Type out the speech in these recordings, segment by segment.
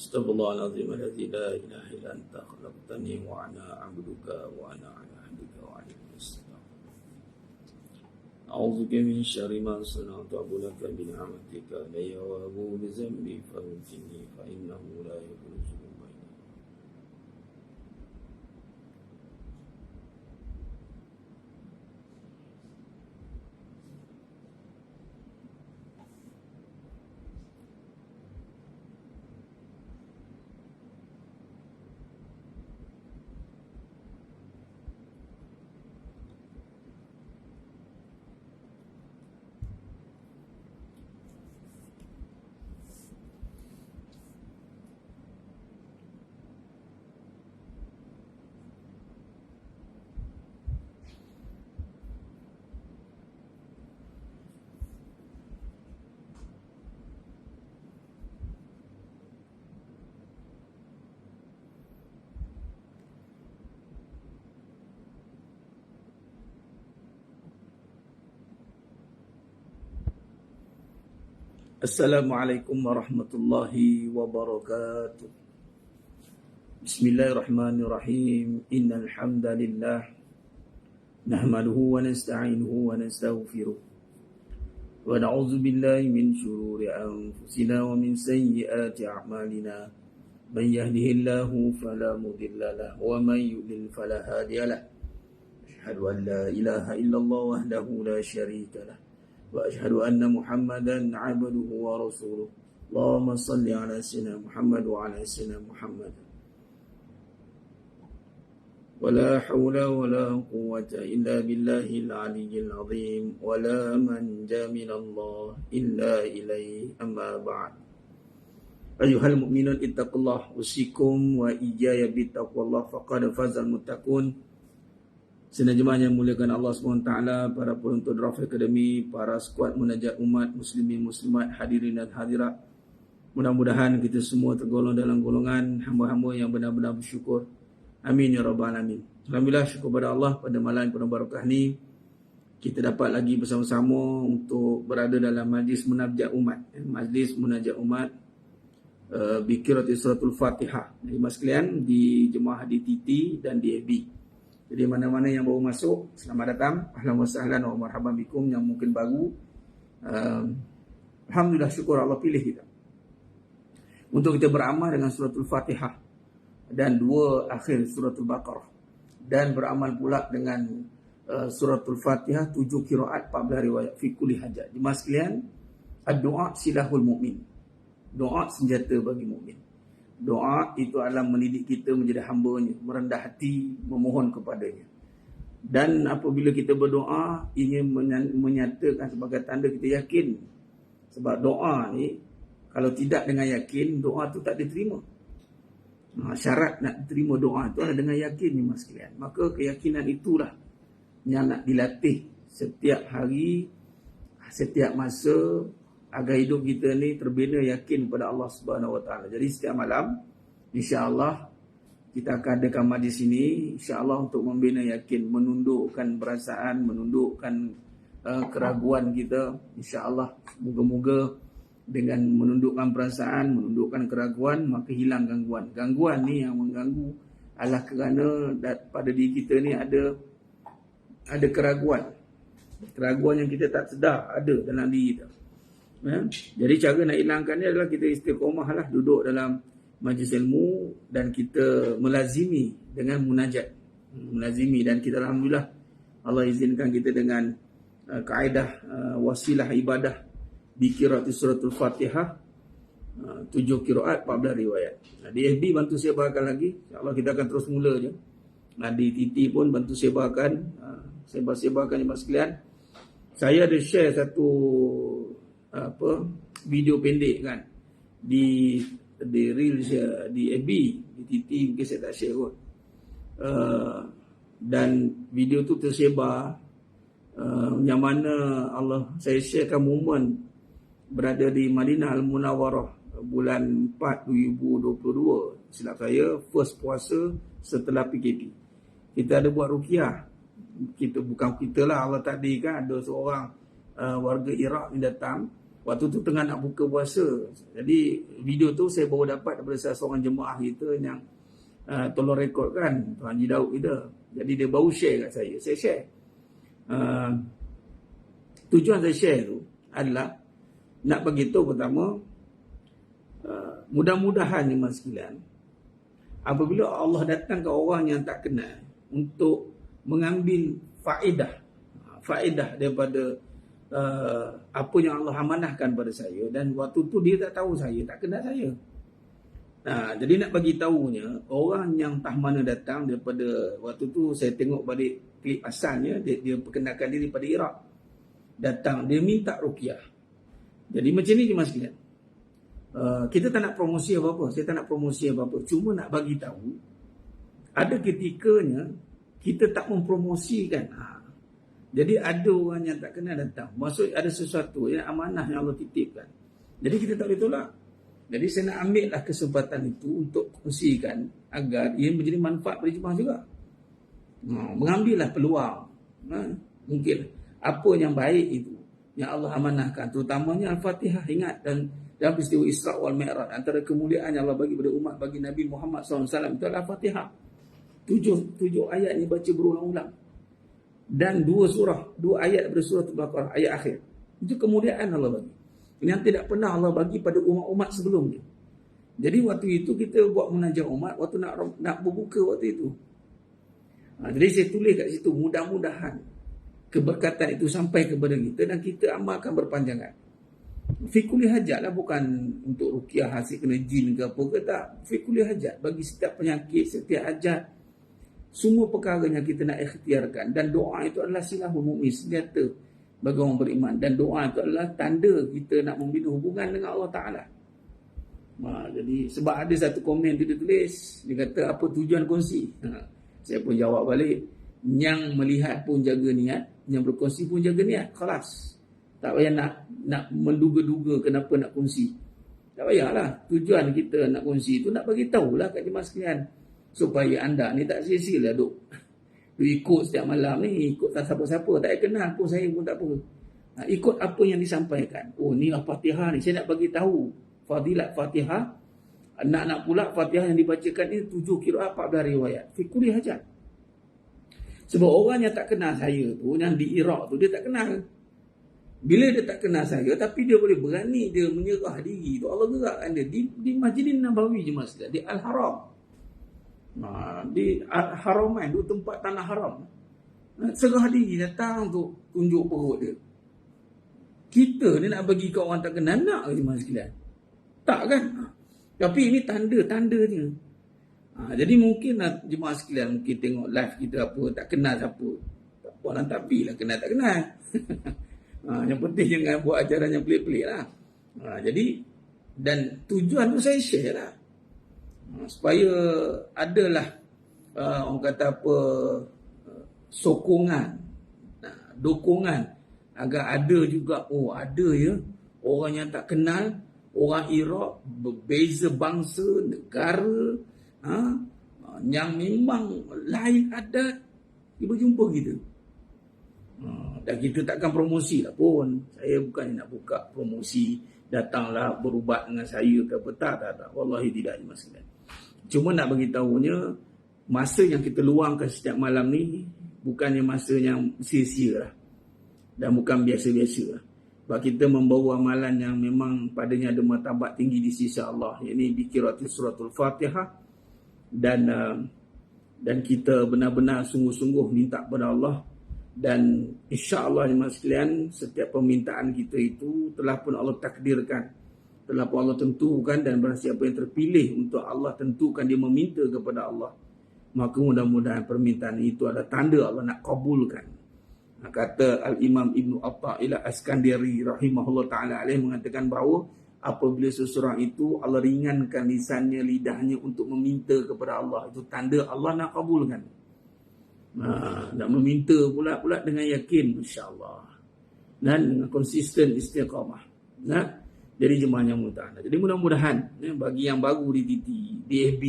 Astaghfirullahaladzim alladzi la ilaha illa anta khalaqtani wa ana 'abduka wa ana 'ala ahdika wa 'alayka astaghfir. A'udzubika min syarri ma sana'tu abulaka bi ni'matika alayya wa abu bi dhanbi faghfirli fa innahu la yaghfiru dzunuba illa anta. Assalamualaikum warahmatullahi wabarakatuh. Bismillahirrahmanirrahim. Innal hamdalillah nahmaduhu wa nasta'inuhu wa nastaghfiruh. Wa na'udzu billahi min shururi anfusina wa min sayyiati a'malina. Man yahdihillahu fala mudilla lahu wa man yudlil fala hadiya lahu. Asyhadu an la ilaha illallah wahdahu la syarika lahu. وأشهد أن محمدا عبده ورسوله اللهم صل على سيدنا محمد وعلى سيدنا محمد ولا حول ولا قوة إلا بالله العلي العظيم ولا منجا من الله إلا إليه أما بعد أيها المؤمنون اتقوا الله أوصيكم وإياي بتقوى الله فقد فاز المتقون. Sedang jemaah yang muliakan Allah SWT, para penuntut Rafi Academy, para skuad munajat umat, muslimin, muslimat, hadirin dan hadirat. Mudah-mudahan kita semua tergolong dalam golongan hamba-hamba yang benar-benar bersyukur. Amin ya rabbal alamin. Alhamdulillah, syukur pada Allah pada malam penuh barakah ni kita dapat lagi bersama-sama untuk berada dalam majlis munajat umat. Majlis munajat umat Bikirati Suratul Fatihah. Jadi mas sekalian di jemaah di TT dan di AB. Jadi mana-mana yang baru masuk, selamat datang. Ahlan wa sahlan wa marhaban bikum yang mungkin baru. Alhamdulillah, syukur Allah pilih kita untuk kita beramal dengan suratul Fatihah dan dua akhir suratul Baqarah, dan beramal pula dengan suratul Fatihah 7 qiraat 14 riwayat fi kulli hajat. Jemaah sekalian, ad-du'a silahul mukmin. Doa senjata bagi mukmin. Doa itu adalah mendidik kita menjadi hamba-Nya, merendah hati, memohon kepadanya. Dan apabila kita berdoa, ingin menyatakan sebagai tanda kita yakin. Sebab doa ni, kalau tidak dengan yakin, doa tu tak diterima. Syarat nak diterima doa tu adalah dengan yakin ni mas sekalian. Maka keyakinan itulah yang nak dilatih setiap hari, setiap masa, agar hidup kita ni terbina yakin pada Allah Subhanahu Wa Taala. Jadi setiap malam insya-Allah kita akan adakan majlis sini insya-Allah untuk membina yakin, menundukkan perasaan, menundukkan keraguan kita. Insya-Allah moga-moga dengan menundukkan perasaan, menundukkan keraguan, maka hilang gangguan. Gangguan ni yang mengganggu adalah kerana pada diri kita ni ada keraguan. Keraguan yang kita tak sedar ada dalam diri kita. Ya? Jadi cara nak hilangkannya adalah kita istiqomah lah, duduk dalam majlis ilmu dan kita melazimi dengan munajat. Melazimi, dan kita alhamdulillah Allah izinkan kita dengan kaedah wasilah ibadah Bikirati Suratul Fatihah 7 qiraat 14 riwayat. Di FB bantu sebarkan lagi, insya-Allah kita akan terus mula je. Di TT pun bantu sebarkan, sebar-sebarkan jemaah sekalian. Saya ada share satu video pendek kan di Reels, di FB, di TT mungkin saya tak share kot. Dan video tu tersebar yang mana saya sharekan momen berada di Madinah Al-Munawwarah bulan 4 2022, silap saya first puasa setelah PKP. Kita ada buat ruqyah. Bukan kita lah, Allah takdirkan ada seorang warga Iraq ni datang Waktu tu tengah nak buka puasa. Jadi video tu saya baru dapat daripada salah seorang jemaah kita yang tolong rekod kan, Tuan Haji Daud kita. Jadi dia baru share kat saya. Saya share. Tujuan saya share tu adalah nak bagi tahu pertama, mudah-mudahan jemaah sekalian, apabila Allah datang ke orang yang tak kenal untuk mengambil faedah daripada apa yang Allah amanahkan pada saya, dan waktu tu dia tak tahu saya, tak kenal saya. Jadi nak bagi tahunya, orang yang tak mana datang daripada, waktu tu saya tengok balik klip asalnya, dia perkenalkan diri pada Iraq. Datang, dia minta ruqyah. Jadi macam ni jemaah sekalian. Kita tak nak promosi apa-apa, saya tak nak promosi apa-apa, cuma nak bagi tahu ada ketikanya kita tak mempromosikan. Jadi ada orang yang tak kenal datang, maksud ada sesuatu yang amanah yang Allah titipkan, jadi kita tak boleh tolak. Jadi saya nak ambil lah kesempatan itu untuk kongsikan agar ia menjadi manfaat bagi jemaah juga. Mengambillah peluang, mungkin apa yang baik itu yang Allah amanahkan, terutamanya Al-Fatihah. Ingat, dan dalam peristiwa Isra wal Mi'raj, antara kemuliaan yang Allah bagi pada umat, bagi Nabi Muhammad SAW itu adalah Al-Fatihah. 7 ayat ini baca berulang-ulang, dan 2 ayat daripada surah Al-Baqarah ayat akhir. Itu kemuliaan Allah bagi yang tidak pernah Allah bagi pada umat-umat sebelumnya. Jadi waktu itu kita buat munajat umat waktu nak berbuka waktu itu. Jadi saya tulis kat situ, mudah-mudahan keberkatan itu sampai kepada kita dan kita amalkan berpanjangan. Fi kulli hajat lah, bukan untuk ruqyah hasil kena jin ke apa ke, tak. Fi kulli hajat, bagi setiap penyakit, setiap hajat, semua perkara yang kita nak ikhtiarkan. Dan doa itu adalah silahul mu'min, senjata bagi orang beriman. Dan doa itu adalah tanda kita nak membina hubungan dengan Allah Ta'ala. Jadi sebab ada satu komen dia tulis, dia kata apa tujuan kongsi. Saya pun jawab balik, yang melihat pun jaga niat, yang berkongsi pun jaga niat. Khalas. Tak payah nak menduga-duga kenapa nak kongsi. Tak payahlah. Tujuan kita nak kongsi itu nak bagi tahulah kat jemaah sekalian, supaya anda ni tak sia-sia lah duk ikut setiap malam ni, ikut tak siapa-siapa, tak kenal pun saya pun tak apa. Ikut apa yang disampaikan. Oh, ni Al-Fatihah ni, saya nak bagi tahu fadilat Fatihah. Nak pula Fatihah yang dibacakan ni 7 qiraat 14 riwayat. Fi kulli hajat. Sebab orang yang tak kenal saya tu, yang di Iraq tu, dia tak kenal. Bila dia tak kenal saya, tapi dia boleh berani dia menyerah diri tu, Allah gerakkan dia di Masjidin Nabawi je mas, di Al-Haram. Di Haramain, dua tempat tanah haram. Serah diri datang untuk tunjuk perut dia. Kita ni nak bagi ke orang tak kenal, nak ke jemaah sekalian? Tak kan? Tapi ini tanda-tandanya. Jadi mungkin jemaah sekalian mungkin tengok live kita apa, tak kenal siapa. Tak apa lah, tapi lah kenal tak kenal. Yang penting jangan buat ajaran yang pelik-pelik lah. Jadi, dan tujuan tu saya share lah. Supaya adalah orang kata apa, sokongan, dokongan agar ada juga, oh ada ya orang yang tak kenal, orang Iraq berbeza bangsa, negara, yang memang lain adat, dia berjumpa kita. Dan kita takkan promosi lah pun. Saya bukan nak buka promosi, datanglah berubat dengan saya ke apa, tak. Wallahi tidak, jemaah sekalian. Cuma nak bagi tahunya, masa yang kita luangkan setiap malam ni bukannya masa yang sia-sia lah, dan bukan biasa-biasa lah. Sebab kita membawa amalan yang memang padanya ada martabat tinggi di sisi Allah, iaitu dikirati suratul Fatihah. Dan kita benar-benar sungguh-sungguh minta kepada Allah. Dan insya-Allah jemaah sekalian, setiap permintaan kita itu telah pun Allah takdirkan, telah pun Allah tentukan, dan barang siapa yang terpilih untuk Allah tentukan dia meminta kepada Allah, maka mudah-mudahan permintaan itu ada tanda Allah nak kabulkan. Kata Al-Imam Ibn Atta'illah As-Skandari rahimahullah ta'ala alaih mengatakan bahawa apabila seseorang itu Allah ringankan lisannya, lidahnya untuk meminta kepada Allah, itu tanda Allah nak kabulkan. Nak meminta pula dengan yakin, insya-Allah, dan dengan konsisten istiqamah. Jadi jemaah yang mudah. Jadi mudah-mudahan bagi yang baru di TT, di FB,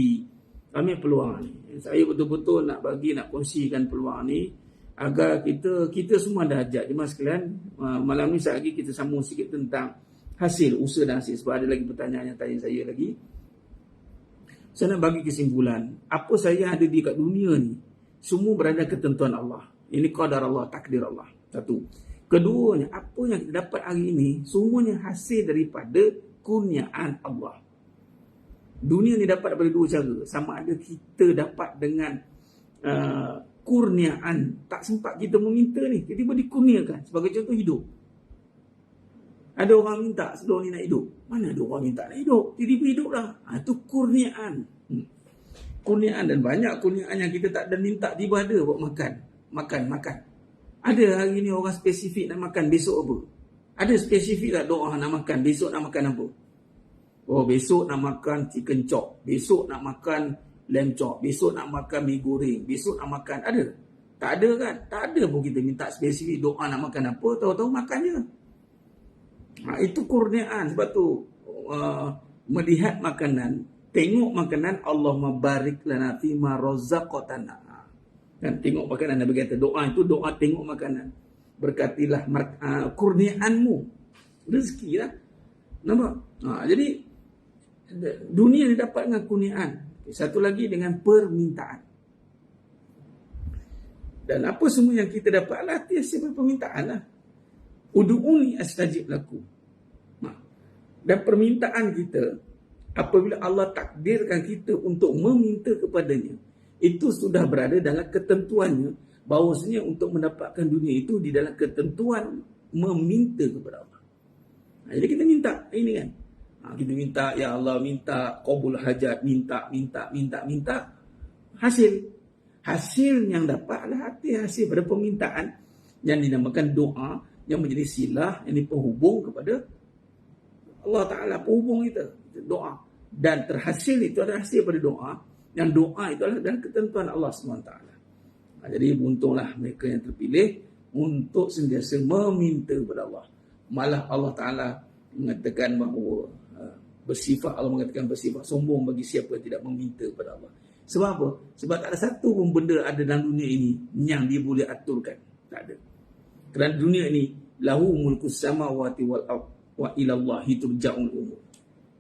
kami peluang ni. Saya betul-betul nak kongsikan peluang ni agar kita semua ada hajat. Jemaah sekalian, malam ni sekejap lagi kita sambung sikit tentang hasil, usaha dan hasil. Sebab ada lagi pertanyaan yang tanya saya lagi. Saya nak bagi kesimpulan, apa saya ada di kat dunia ni, semua berada ketentuan Allah. Ini qadar Allah, takdir Allah. Satu. Keduanya, apa yang kita dapat hari ini, semuanya hasil daripada kurniaan Allah. Dunia ni dapat daripada dua cara. Sama ada kita dapat dengan kurniaan, tak sempat kita meminta ni, tiba-tiba dikurniakan. Sebagai contoh hidup. Ada orang minta sebelum ni nak hidup. Mana ada orang minta nak hidup? Tiba-tiba hidup dah. Itu kurniaan. Kurniaan, dan banyak kurniaan yang kita tak ada minta, tiba ada buat makan. Makan. Ada hari ni orang spesifik nak makan, besok apa? Ada spesifik tak doa nak makan, besok nak makan apa? Oh, besok nak makan chicken chop, besok nak makan lamb chop, besok nak makan mi goreng, besok nak makan. Ada? Tak ada kan? Tak ada pun kita minta spesifik doa nak makan apa, tahu-tahu makan je. Itu kurniaan. Sebab tu melihat makanan, tengok makanan, Allahumma barik lana fi ma razaqtana. Kan tengok makanan, Nabi kata doa itu doa tengok makanan. Berkatilah kurniaanmu, rezeki lah. Nampak? Jadi dunia ni dapat dengan kurniaan. Satu lagi dengan permintaan. Dan apa semua yang kita dapat lah hasil permintaan lah. Udu'uni astajib lakum. Dan permintaan kita, apabila Allah takdirkan kita untuk meminta kepadanya, itu sudah berada dalam ketentuannya, bahawasanya untuk mendapatkan dunia itu di dalam ketentuan meminta kepada Allah. Jadi kita minta ini kan. Kita minta, ya Allah, minta qabul hajat, minta. Hasil yang dapat adalah hasil pada permintaan yang dinamakan doa, yang menjadi silah, yang penghubung kepada Allah Ta'ala, penghubung kita, doa. Dan terhasil itu adalah hasil pada doa, yang doa itu adalah dalam ketentuan Allah SWT. Jadi untunglah mereka yang terpilih untuk sentiasa meminta kepada Allah. Malah Allah Ta'ala mengatakan bahawa Allah mengatakan bersifat sombong bagi siapa yang tidak meminta kepada Allah. Sebab apa? Sebab tak ada satu pun benda ada dalam dunia ini yang dia boleh aturkan. Tak ada. Kerana dunia ini lahu mulkus samawati wal ardh wa ila Allahi turja'ul umur.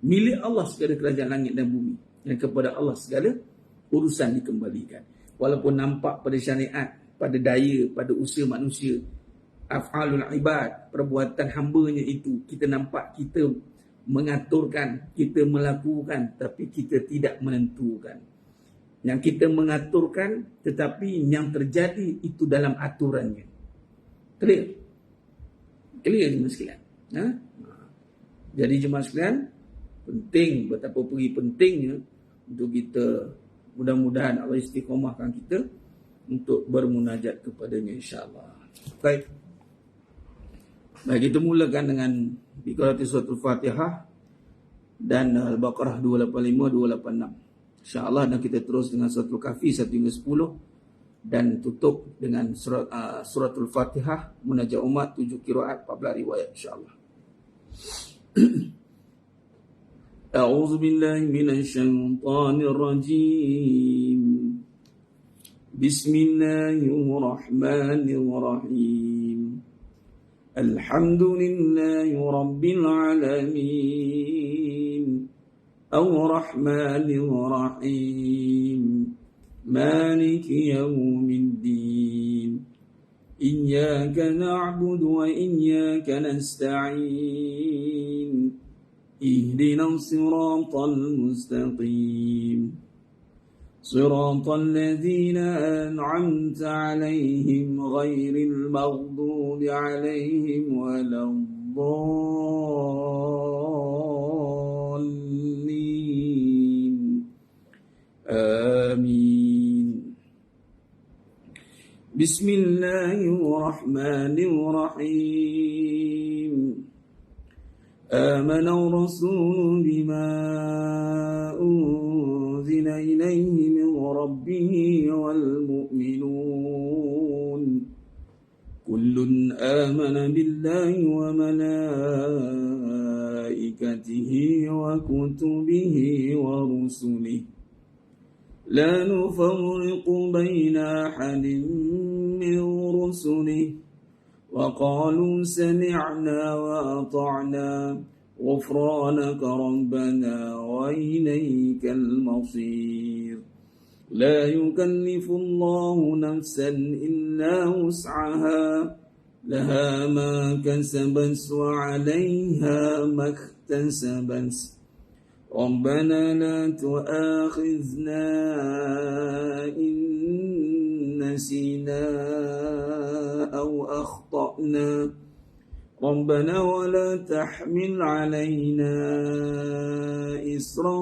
Milik Allah segala kerajaan langit dan bumi, dan kepada Allah segala urusan dikembalikan. Walaupun nampak pada syariat, pada daya, pada usaha manusia, af'alul ibad, perbuatan hambanya itu, kita nampak kita mengaturkan, kita melakukan, tapi kita tidak menentukan. Yang kita mengaturkan, tetapi yang terjadi itu dalam aturannya. Clear? Clear jemaah sekalian? Jadi jemaah sekalian, penting, betapa pentingnya untuk kita, mudah-mudahan Allah istiqomahkan kita untuk bermunajat kepadanya, insya-Allah. Baik. Kita mulakan dengan qiraat suratul Fatihah dan Al-Baqarah 285 286. Insya-Allah, dan kita terus dengan suratul Kahfi 1 hingga 10 dan tutup dengan suratul Fatihah, munajat umat 7 qiraat 14 riwayat, insya-Allah. A'udzu billahi minasyaitonir rajim. Bismillahirrahmanirrahim. Alhamdulillahi rabbil alamin. Ar-Rahmanir Rahim. Maliki yaumiddin. Iyyaka na'budu wa iyyaka nasta'in. Ihdinas siratal mustaqim. صراط الذين أنعمت عليهم غير المغضوب عليهم ولا الضالين آمين بسم الله الرحمن الرحيم آمن الرسول بما أنزل إليه من ربه والمؤمنون كل آمن بالله وملائكته وكتبه ورسله لا نفرق بين أحد من رسله وقالوا سمعنا وأطعنا غفرانك ربنا وإليك المصير لا يكلف الله نفسا إلا وسعها لها ما كسبت وعليها ما اكتسبت ربنا لا تؤاخذنا إن نسينا أو أخطأنا ربنا ولا تحمل علينا إصرا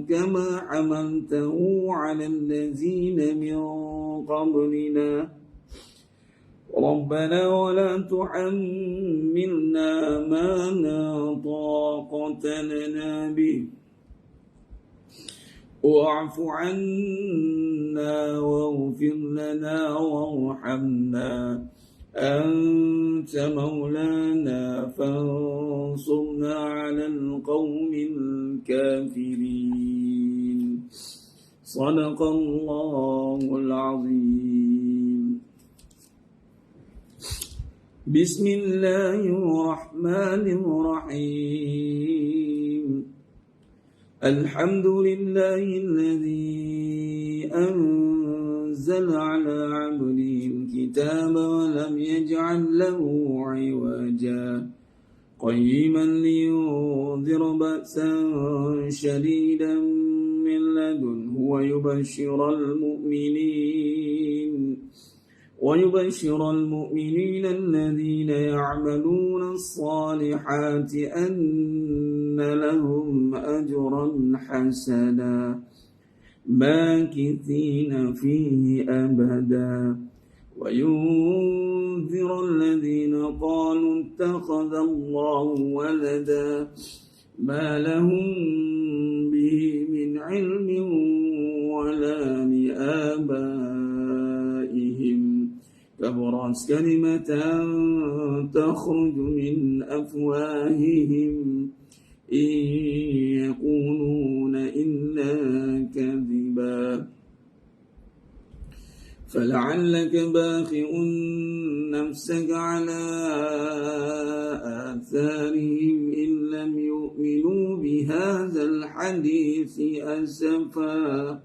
كما حملته على الذين من قبلنا ربنا ولا تحملنا ما لا طاقة لنا به واعف عنا واغفر لنا وارحمنا أنت مولانا فانصرنا على القوم الكافرين صدق الله العظيم بسم الله الرحمن الرحيم الحمد لله الذي أنزل على عبده الكتاب ولم يجعل له عوجا قيما لينذر بأسا شديدا من لدنه ويبشر المؤمنين الذين يعملون الصالحات أن لهم أجرا حسنا ماكثين فيه أبدا وينذر الذين قالوا اتخذ الله ولدا ما لهم به من علم ولا لآبائهم كبرت كلمة تخرج من أفواههم إن يقولون إلا كذبا فلعلك باخع نفسك على آثارهم إن لم يؤمنوا بهذا الحديث أسفا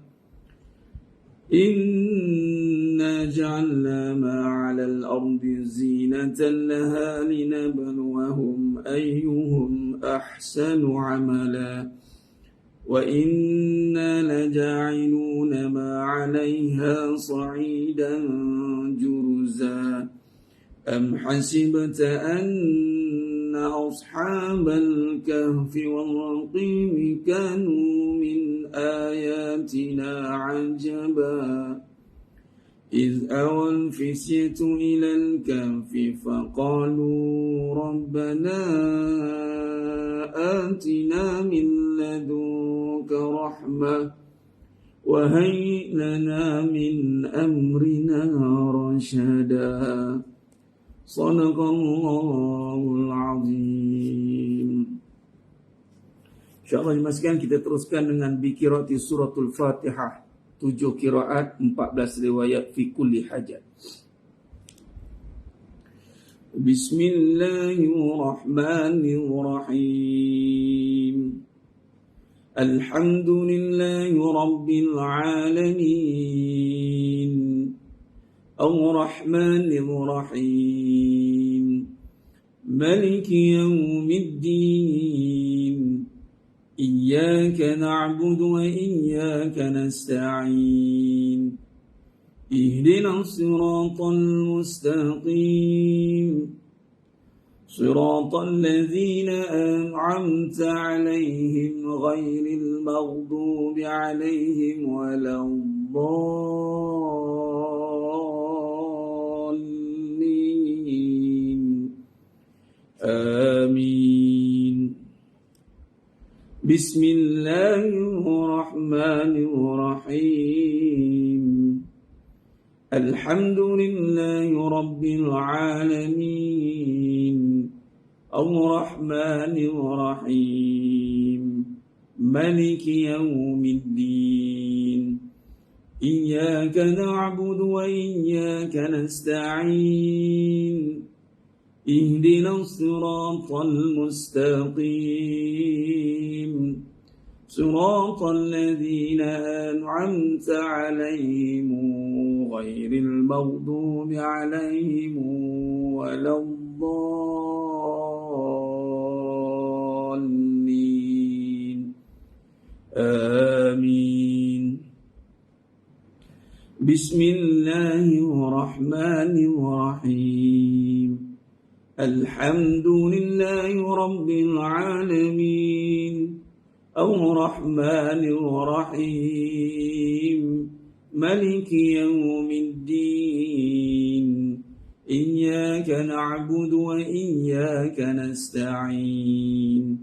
إنا جعلنا ما على الأرض زينة لها لنبلوهم أيهم أحسن عملا وإنا لجاعلون ما عليها صعيدا جرزا أم حسبت أن أصحاب الكهف والرقيم كانوا من آياتنا عجبا إذ أوى الفتية إلى الكهف فقالوا ربنا آتنا من لدنك رحمة وهيئ لنا من أمرنا رشدا صدق الله العظيم. InsyaAllah dimasukkan kita teruskan dengan bikirati suratul Fatihah 7 kiraat 14 riwayat fi kulli hajat. Bismillahirrahmanirrahim. Alhamdulillahi rabbil alamin. Ar-Rahmanir Rahim. Maliki yawmiddin. إياك نعبد وإياك نستعين اهدنا الصراط المستقيم صراط الذين أنعمت عليهم غير المغضوب عليهم ولا الضالين آمين. بسم الله الرحمن الرحيم. الحمد لله رب العالمين. الرحمن الرحيم. مالك يوم الدين. إياك نعبد وإياك نستعين اهدنا الصراط المستقيم صراط الذين أنعمت عليهم غير المغضوب عليهم ولا الضالين آمين. بسم الله الرحمن الرحيم الحمد لله رب العالمين الرحمن الرحيم ملك يوم الدين إياك نعبد وإياك نستعين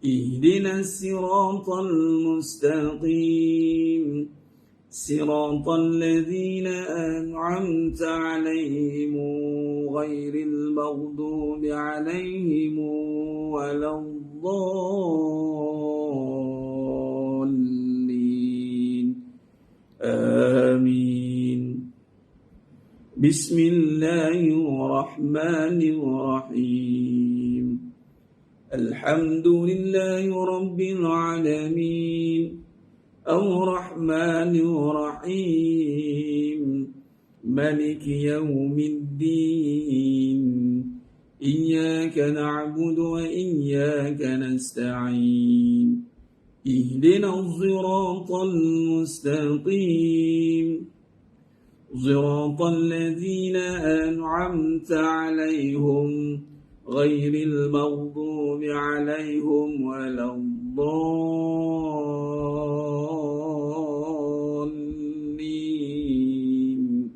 اهدنا الصراط المستقيم صراط الذين أنعمت عليهم غير المغضوب عليهم ولا الضالين آمين. بسم الله الرحمن الرحيم الحمد لله رب العالمين الرحمن الرحيم ملك يوم الدين إياك نعبد وإياك نستعين اهدنا الصراط المستقيم صراط الذين أنعمت عليهم غير المغضوب عليهم ولا الضالين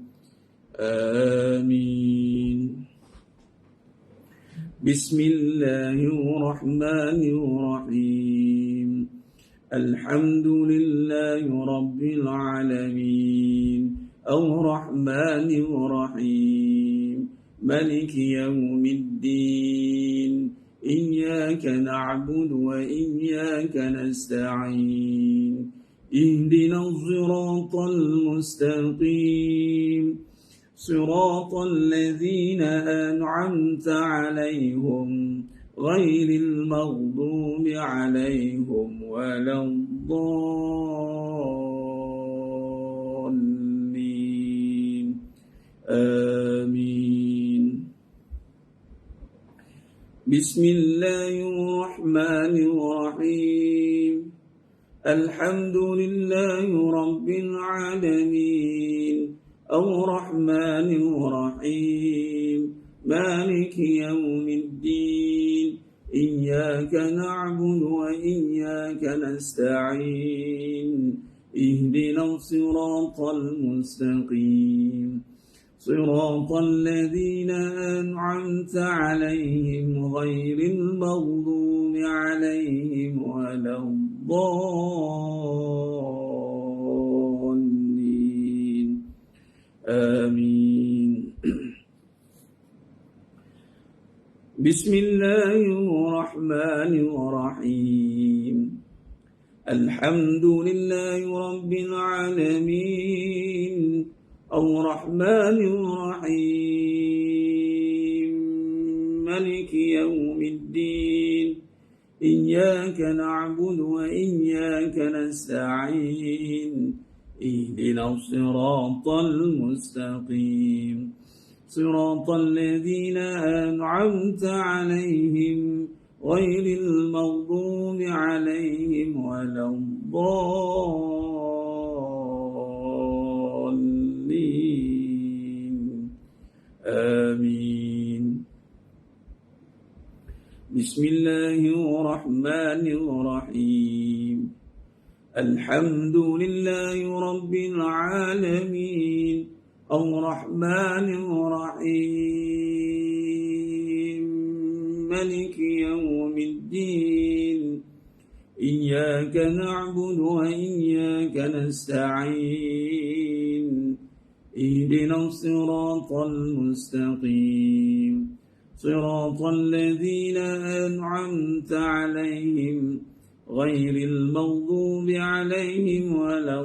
آمين. بسم الله الرحمن الرحيم الحمد لله رب العالمين الرحمن الرحيم ملك يوم الدين إياك نعبد وإياك نستعين اهدنا الصراط المستقيم صراط الذين أنعمت عليهم غير المغضوب عليهم ولا الضالين آمين. بسم الله الرحمن الرحيم الحمد لله رب العالمين الرحمن الرحيم مالك يوم الدين إياك نعبد وإياك نستعين اهدنا الصراط المستقيم صراط الذين أنعمت عليهم غير المغضوب عليهم ولا الضالين آمين. بسم الله الرحمن الرحيم الحمد لله رب العالمين الرحمن الرحيم ملك يوم الدين إياك نعبد وإياك نستعين اهدنا الصراط المستقيم صراط الذين أنعمت عليهم غير المغضوب عليهم ولا الضالين آمين. بسم الله الرحمن الرحيم الحمد لله رب العالمين الرحمن الرحيم ملك يوم الدين إياك نعبد وإياك نستعين اهدنا الصراط المستقيم صراط الذين أنعمت عليهم غير المغضوب عليهم ولا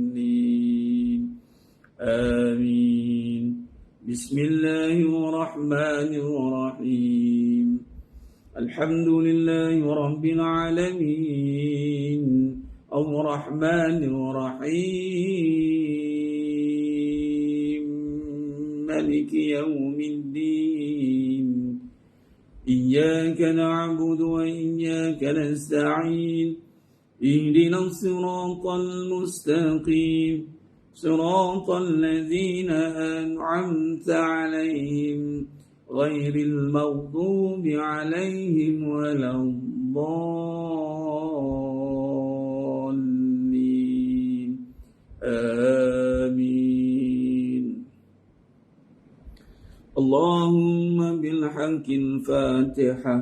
الضالين آمين. بسم الله الرحمن الرحيم الحمد لله رب العالمين الرحمن الرحيم مالك يوم الدين إياك نعبد وإياك نستعين اهدنا الصراط المستقيم صراط الذين أنعمت عليهم غير المغضوب عليهم ولا الضالين آمين اللهم بالحق الفاتحة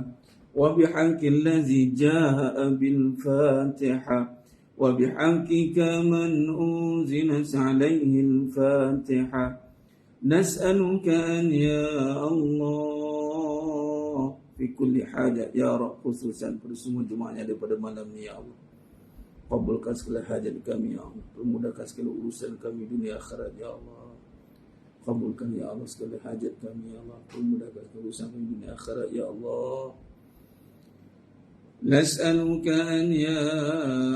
وبحق الذي جاء بالفاتحة وبحقك من أنزلت عليه الفاتحة نسألك أن يا الله في كل حاجة يا رب khususan pada semua jemaahnya daripada malam ni ya Allah kabulkan segala hajat kami ya Allah permudahkan segala urusan kami dunia akhirat ya Allah kabulkan ya Allah segala hajat kami ya Allah permudahkan segala urusan kami dunia akhirat ya Allah نسألك أن يا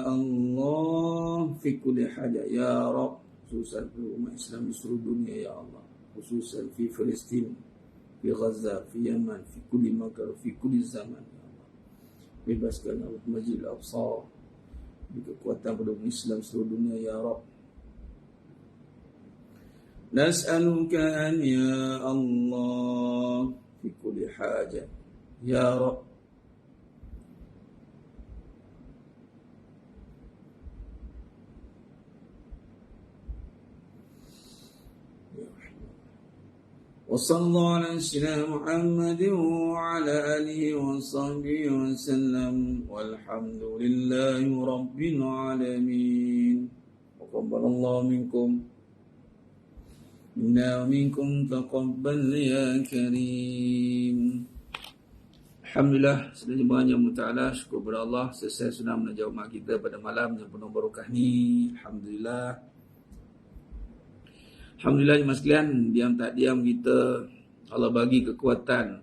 الله في كل حاجة يا رب خصوصا في أمة الإسلام di seluruh dunia ya Allah خصوصا في فلسطين في غزة في يمن في كل مكان في كل زمان ya Allah bebaskan Allah Masjid Al-Aqsa beri kekuatan pada umat Islam seluruh dunia ya Rabb نسألك أن يا الله في كل حاجة يا رب وصلى الله على سيدنا محمد وعلى آله وصحبه وسلم والحمد لله رب العالمين وقبل الله منكم منا ومنكم تقبل يا كريم. Alhamdulillah, sudah jemaahnya Ta'ala, syukur kepada Allah selesai sudah menjawab mak kita pada malam yang penuh barakah ni. Alhamdulillah. Alhamdulillah jemaah sekalian, diam tak diam kita Allah bagi kekuatan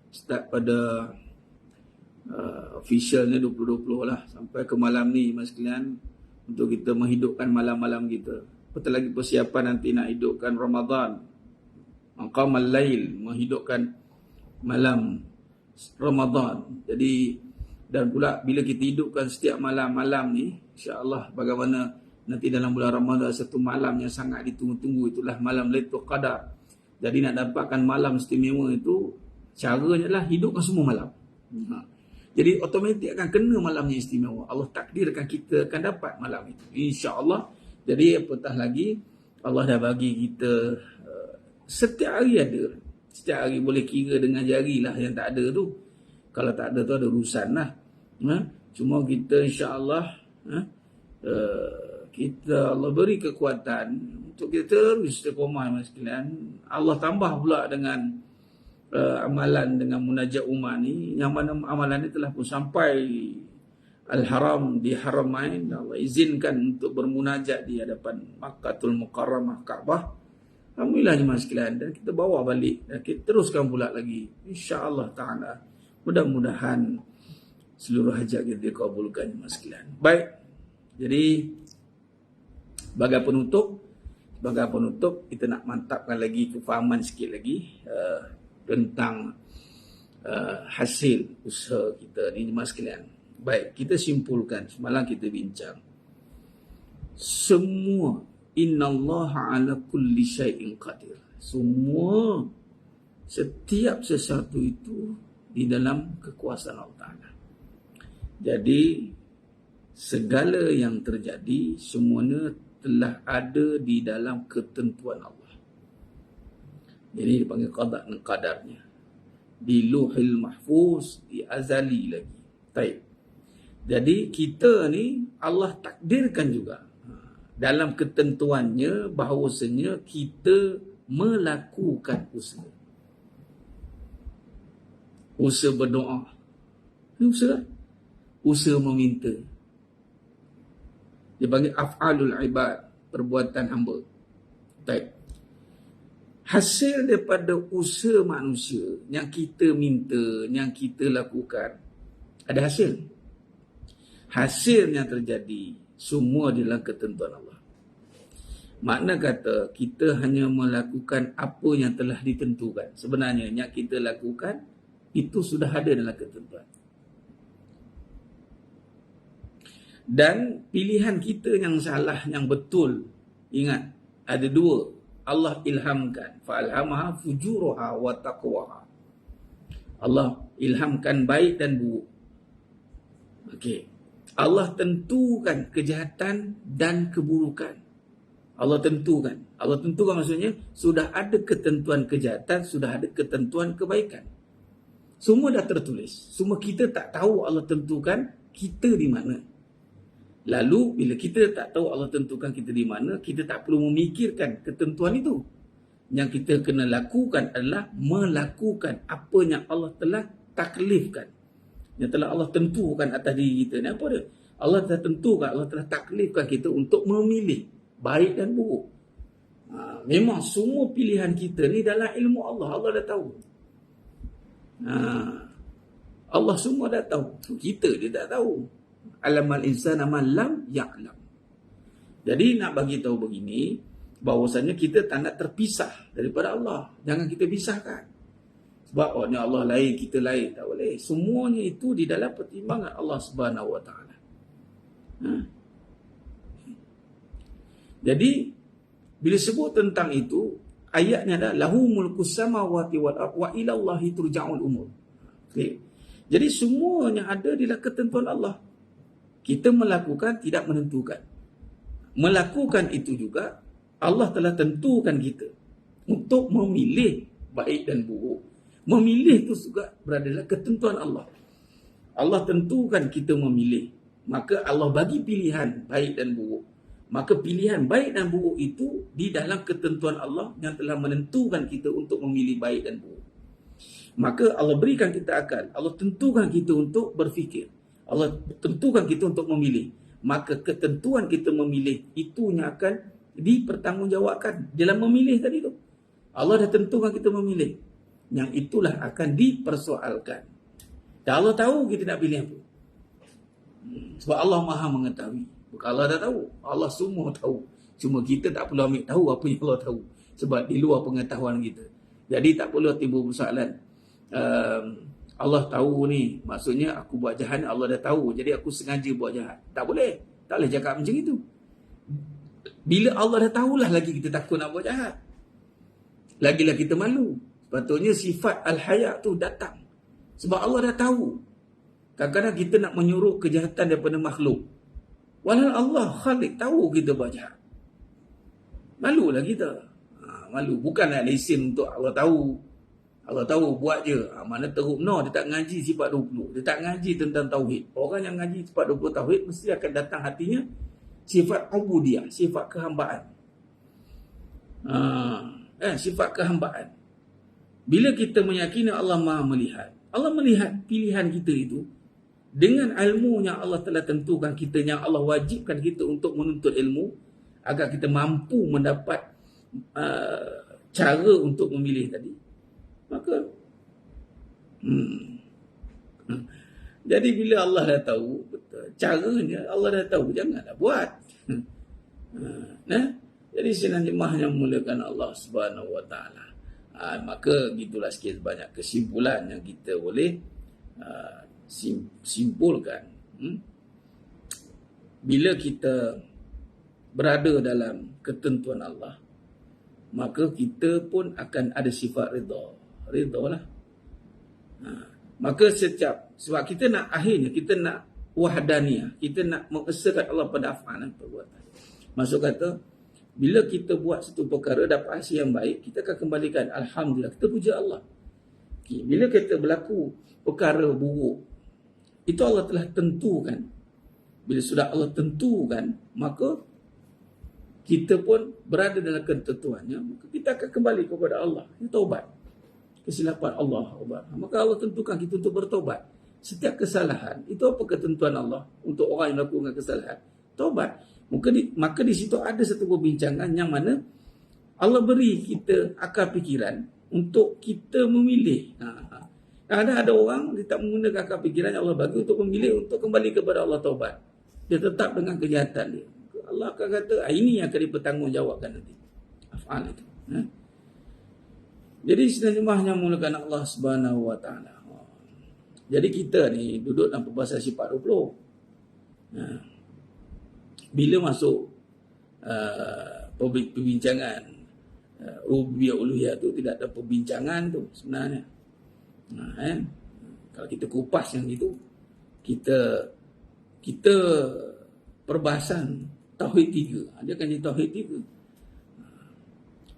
start pada officialnya 2020 lah sampai ke malam ni jemaah sekalian untuk kita menghidupkan malam-malam kita. Betul lagi persiapan nanti nak hidupkan Ramadan. Maqamal Lail, menghidupkan malam Ramadan. Jadi dan pula bila kita hidupkan setiap malam-malam ni, insya-Allah bagaimana nanti dalam bulan Ramadan satu malam yang sangat ditunggu-tunggu itulah malam Lailatul Qadar. Jadi nak dapatkan malam istimewa itu caranya adalah hidupkan semua malam. Jadi automatik akan kena malamnya istimewa. Allah takdirkan kita akan dapat malam itu. Insya-Allah. Jadi apatah lagi Allah dah bagi kita setiap hari ada. Setiap hari boleh kira dengan jari lah yang tak ada tu. Kalau tak ada tu ada urusan lah. Cuma kita insya-Allah kita Allah beri kekuatan untuk kita terus istiqamah sekalian. Allah tambah pula dengan amalan dengan munajat umat ni, yang mana amalan ni telah pun sampai Al-Haram di Haramain. Allah izinkan untuk bermunajat di hadapan Makkahul Mukarramah Kaabah. Alhamdulillah jemaah sekalian, dan kita bawa balik dan kita teruskan pula lagi insya-Allah taala. Mudah-mudahan seluruh hajat kita dikabulkan jemaah sekalian. Baik. Jadi sebagai penutup kita nak mantapkan lagi kefahaman sikit lagi tentang hasil usaha kita ni jemaah sekalian. Baik, kita simpulkan semalam kita bincang. Semua innallaha ala kulli syai'in qadir. Semua setiap sesuatu itu di dalam kekuasaan Allah Taala. Jadi segala yang terjadi semuanya telah ada di dalam ketentuan Allah. Jadi dipanggil qada dan qadarnya. Di Lauhil Mahfuz, di azali lagi. Baik. Jadi kita ni Allah takdirkan juga dalam ketentuannya bahawasanya kita melakukan usaha. Usaha berdoa. Ini usaha. Usaha meminta. Dia panggil af'alul ibad, perbuatan hamba. Baik. hasil daripada usaha manusia yang kita minta, yang kita lakukan, ada hasil. Hasil yang terjadi semua di dalam ketentuan Allah. Makna kata kita hanya melakukan apa yang telah ditentukan. Sebenarnya yang kita lakukan itu sudah ada dalam ketentuan. Dan pilihan kita yang salah, yang betul, ingat ada dua. Allah ilhamkan, fa'alhamaha fujuruha wa taqwaha. Allah ilhamkan baik dan buruk. Okey. Allah tentukan kejahatan dan keburukan. Allah tentukan. Allah tentukan maksudnya sudah ada ketentuan kejahatan, sudah ada ketentuan kebaikan. Semua dah tertulis. Semua kita tak tahu Allah tentukan kita di mana. Lalu bila kita tak tahu Allah tentukan kita di mana, kita tak perlu memikirkan ketentuan itu. Yang kita kena lakukan adalah melakukan apa yang Allah telah taklifkan. Yang telah Allah tentukan atas diri kita ni apa dia? Allah telah tentukan, Allah telah taklifkan kita untuk memilih baik dan buruk. Memang semua pilihan kita ni dalam ilmu Allah. Allah dah tahu. Allah semua dah tahu. Kita dia tak tahu. Alamal insana ma lam ya'lam. Jadi nak bagi tahu begini, bahawasanya kita tak nak terpisah daripada Allah. Jangan kita pisahkan. Sebab ni Allah lain, kita lain. Tak boleh. Semuanya itu di dalam pertimbangan Allah Subhanahu Wa Taala. Jadi bila sebut tentang itu, ayatnya adalah lahu mulkus samawati wal ardh wa ila Allahi turja'ul umur. Okay. Jadi semuanya ada di dalam ketentuan Allah. Kita melakukan tidak menentukan. Melakukan itu juga Allah telah tentukan kita untuk memilih baik dan buruk. Memilih itu juga berada dalam ketentuan Allah. Allah tentukan kita memilih. Maka Allah bagi pilihan baik dan buruk. Maka pilihan baik dan buruk itu di dalam ketentuan Allah yang telah menentukan kita untuk memilih baik dan buruk. Maka Allah berikan kita akal. Allah tentukan kita untuk berfikir. Allah tentukan kita untuk memilih. Maka ketentuan kita memilih itu yang akan dipertanggungjawabkan dalam memilih tadi tu. Allah dah tentukan kita memilih. Yang itulah akan dipersoalkan. Dan Allah tahu kita nak pilih apa. Sebab Allah Maha mengetahui. Bukan Allah dah tahu. Allah semua tahu. Cuma kita tak perlu ambil tahu apa yang Allah tahu. Sebab di luar pengetahuan kita. Jadi tak perlu timbul persoalan. Allah tahu ni, maksudnya aku buat jahat, Allah dah tahu, jadi aku sengaja buat jahat. Tak boleh. Tak boleh cakap macam itu. Bila Allah dah tahulah lagi kita takut nak buat jahat. Lagi-lagi kita malu. Sepatutnya sifat al-haya tu datang. Sebab Allah dah tahu. Kadang-kadang kita nak menyuruh kejahatan daripada makhluk. Walau Allah khalik tahu kita buat jahat. Malulah kita. Malu. Bukan nak lesen untuk Allah tahu. Allah tahu buat je. Mana teruk. No, dia tak ngaji sifat 20. Dia tak ngaji tentang tauhid. Orang yang ngaji sifat 20 tauhid mesti akan datang hatinya sifat ubudiyah, sifat kehambaan. Sifat kehambaan. Bila kita meyakini Allah Maha melihat. Allah melihat pilihan kita itu dengan ilmu yang Allah telah tentukan kita, yang Allah wajibkan kita untuk menuntut ilmu agar kita mampu mendapat cara untuk memilih tadi. Maka jadi bila Allah dah tahu betul caranya, Allah dah tahu, janganlah buat. Jadi sinan jemaah yang memuliakan Allah Subhanahu Wa Taala. Maka gitulah sikit banyak kesimpulan yang kita boleh simpulkan. Bila kita berada dalam ketentuan Allah, maka kita pun akan ada sifat redha. Redha lah. Maka sebab kita nak akhirnya, kita nak wahdaniyah, kita nak mengesahkan Allah pada af'alan perbuatan. Maksud kata, bila kita buat satu perkara dapat hasil yang baik, kita akan kembalikan alhamdulillah, kita puja Allah. Bila kita berlaku perkara buruk, itu Allah telah tentukan. Bila sudah Allah tentukan, maka kita pun berada dalam ketentuannya, maka kita akan kembali kepada Allah. Ini taubat. Kesilapan Allah. Maka Allah tentukan kita untuk bertaubat. Setiap kesalahan, itu apa ketentuan Allah untuk orang yang melakukan kesalahan? Taubat. Maka di situ ada satu perbincangan yang mana Allah beri kita akal fikiran untuk kita memilih. Ada orang dia tak menggunakan akal fikiran yang Allah bagi untuk memilih untuk kembali kepada Allah taubat. Dia tetap dengan kejahatan dia. Allah akan kata, ini yang akan dipertanggungjawabkan nanti. Af'al itu. Jadi sebenarnya menggunakan Allah Subhanahu Wa Taala. Jadi kita ni duduk dalam perbahasan sifat 20. Bila masuk perbincangan rububiyah uluhiyah tu, tidak ada perbincangan tu sebenarnya. Kalau kita kupas yang itu, kita perbahasan tauhid 3. Dia kan jadi tauhid 3.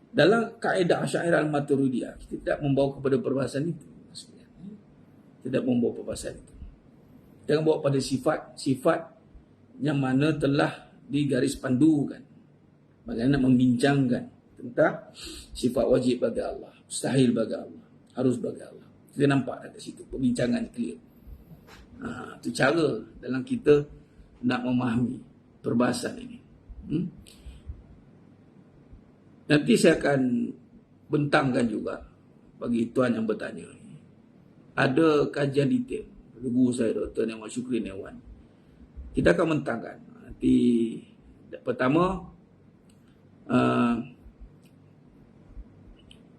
Dalam kaedah Asy'ariyah Al-Maturidiyah, kita tidak membawa kepada perbahasan itu. Tidak membawa perbahasan itu. Kita akan bawa pada sifat yang mana telah digaris pandukan. Bagaimana membincangkan tentang sifat wajib bagi Allah, mustahil bagi Allah, harus bagi Allah. Kita nampak kat situ perbincangan clear. Itu cara dalam kita nak memahami perbahasan ini. Nanti saya akan bentangkan juga bagi tuan yang bertanya. Ada kajian detail dari guru saya, Dr. Newan Syukri Newan. Kita akan bentangkan. Nanti pertama,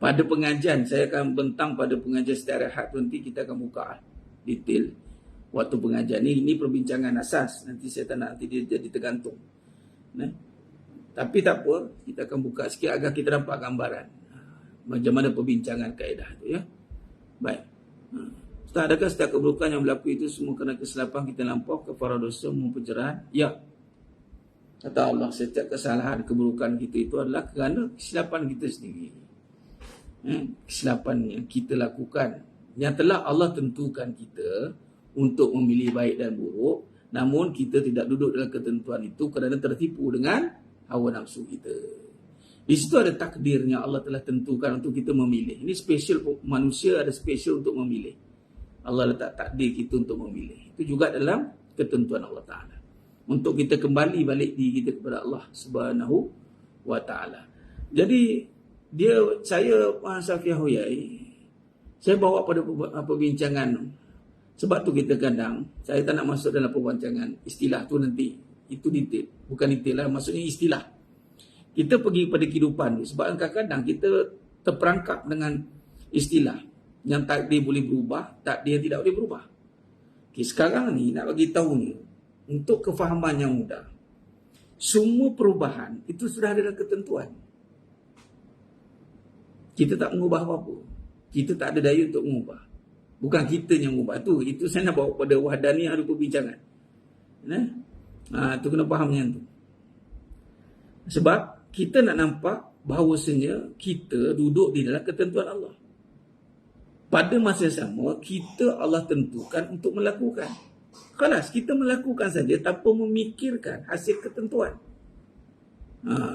pada pengajian, saya akan bentang pada pengajian setiap Ahad nanti kita akan buka detail waktu pengajian ini perbincangan asas. Nanti saya tak nak nanti dia jadi tergantung. Tapi tak apa, kita akan buka sikit agar kita dapat gambaran macam mana perbincangan kaedah itu, ya. Baik. Ustaz, adakah setiap keburukan yang berlaku itu semua kerana kesilapan kita lampau, kafarah dosa, pencerahan? Ya. Kata Allah, setiap kesalahan, keburukan kita itu adalah kerana kesilapan kita sendiri. Kesilapan yang kita lakukan, yang telah Allah tentukan kita untuk memilih baik dan buruk, namun kita tidak duduk dalam ketentuan itu kerana tertipu dengan hawa nafsu kita. Di situ ada takdirnya Allah telah tentukan untuk kita memilih. Ini special, manusia ada special untuk memilih. Allah letak takdir kita untuk memilih. Itu juga dalam ketentuan Allah Ta'ala. Untuk kita kembali balik diri kita kepada Allah Subhanahu Wa Ta'ala. Jadi saya Safiyah Huyai, saya bawa pada perbincangan. Sebab tu kita kadang, saya tak nak masuk dalam perbincangan istilah tu nanti. Itu detail. Bukan detail lah, maksudnya istilah. Kita pergi pada kehidupan ni. Sebab kadang-kadang kita terperangkap dengan istilah. Yang takdir boleh berubah, takdir tidak boleh berubah. Okay, sekarang ni nak bagi tahu ni, untuk kefahaman yang mudah. Semua perubahan itu sudah ada dalam ketentuan. Kita tak mengubah apa-apa. Kita tak ada daya untuk mengubah. Bukan kita yang mengubah tu. Itu saya nak bawa pada wahdaniyah ada perbincangan. Itu kena faham yang tu. Sebab kita nak nampak bahawasanya kita duduk di dalam ketentuan Allah. Pada masa yang sama, kita Allah tentukan untuk melakukan. Kelas kita melakukan saja tanpa memikirkan hasil ketentuan.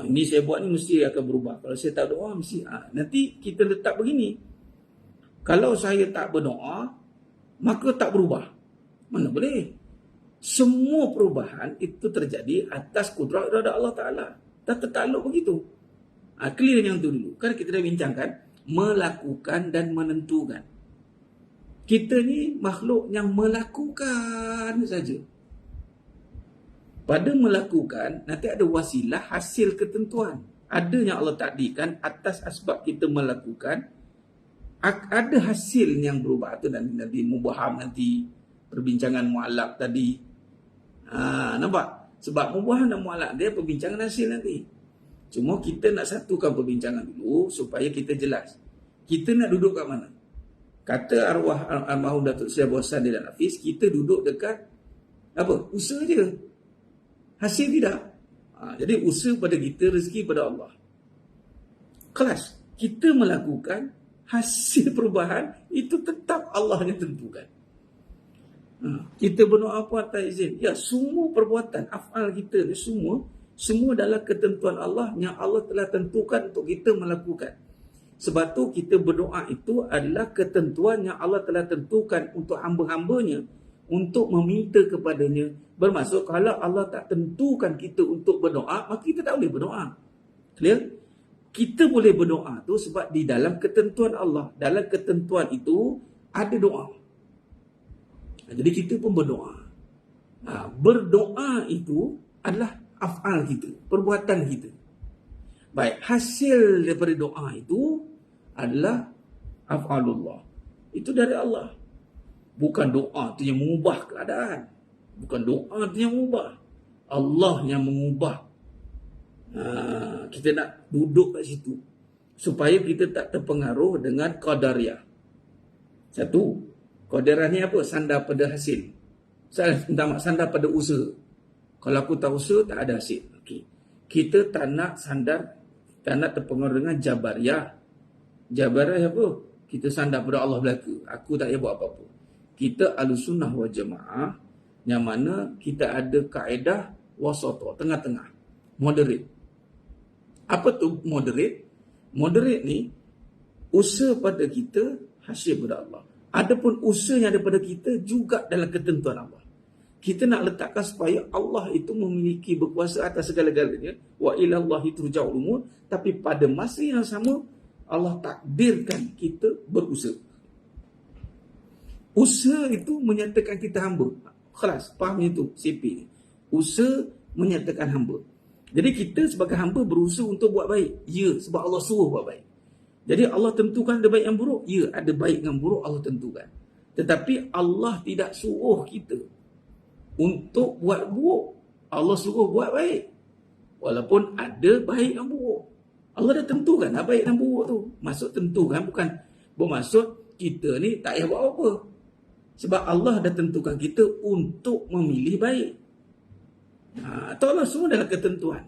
Ini saya buat ni mesti akan berubah. Kalau saya tak doa mesti nanti kita letak begini. Kalau saya tak berdoa, maka tak berubah. Mana boleh? Semua perubahan itu terjadi atas kudrat iradah Allah Ta'ala. Tak tertakluk begitu. Clear yang tu dulu. Kan kita dah bincangkan melakukan dan menentukan. Kita ni makhluk yang melakukan saja. Pada melakukan, nanti ada wasilah hasil ketentuan. Ada yang Allah takdirkan atas asbab kita melakukan. Ada hasil yang berubah. Itu nanti mubaham nanti. Perbincangan mu'alaq tadi. Nampak? Sebab mubaham dan mu'alaq dia perbincangan hasil nanti. Cuma kita nak satukan perbincangan dulu supaya kita jelas. Kita nak duduk kat mana? Kata arwah almarhum Datuk Seri Abu Hassan Dahlan Hafiz, kita duduk dekat apa? Usaha je. Hasil tidak. Jadi usaha pada kita, rezeki pada Allah. Kelas. Kita melakukan hasil perubahan itu tetap Allah yang tentukan. Kita berdoa apa atas izin. Ya, semua perbuatan, af'al kita ni semua dalam ketentuan Allah yang Allah telah tentukan untuk kita melakukan. Sebab tu kita berdoa itu adalah ketentuan yang Allah telah tentukan untuk hamba-hambanya untuk meminta kepadanya. Bermaksud kalau Allah tak tentukan kita untuk berdoa, maka kita tak boleh berdoa. Clear? kita boleh berdoa tu sebab di dalam ketentuan Allah. Dalam ketentuan itu ada doa. Jadi kita pun berdoa. Berdoa itu adalah af'al kita, perbuatan kita. Baik, hasil daripada doa itu adalah af'alullah. Itu dari Allah. Bukan doa tu yang mengubah keadaan. Bukan doa tu yang mengubah. Allah yang mengubah. Kita nak duduk kat situ supaya kita tak terpengaruh dengan qadariyah. Satu, qadariyah ni apa? Sandar pada hasil. Sandar pada usaha. Kalau aku tak usaha, tak ada hasil. Okay. Kita tak nak sandar, tak nak terpengaruh dengan jabariyah. Jabariyah apa? Kita sandar pada Allah belaka. Aku tak payah buat apa-apa. Kita Ahlussunnah wal Jamaah yang mana kita ada kaedah wasata, tengah-tengah, moderate. Apa tu moderate? Moderate ni usaha pada kita, hasil pada Allah. Adapun usaha yang ada pada kita juga dalam ketentuan Allah. Kita nak letakkan supaya Allah itu memiliki berkuasa atas segala-galanya. Wa ilallahi turja'ul umur. Tapi pada masa yang sama Allah takdirkan kita berusaha. Usaha itu menyatakan kita hamba. Kelas, faham itu CP ni. Usaha menyatakan hamba. Jadi kita sebagai hamba berusaha untuk buat baik. Ya, sebab Allah suruh buat baik. Jadi Allah tentukan ada baik dan buruk. Ya, ada baik dan buruk Allah tentukan. Tetapi Allah tidak suruh kita untuk buat buruk. Allah suruh buat baik. Walaupun ada baik dan buruk. Allah dah tentukan apa baik dan buruk tu. Maksud tentukan bukan bermaksud kita ni tak payah buat apa. Sebab Allah dah tentukan kita untuk memilih baik. Atau Allah semua dalam ketentuan.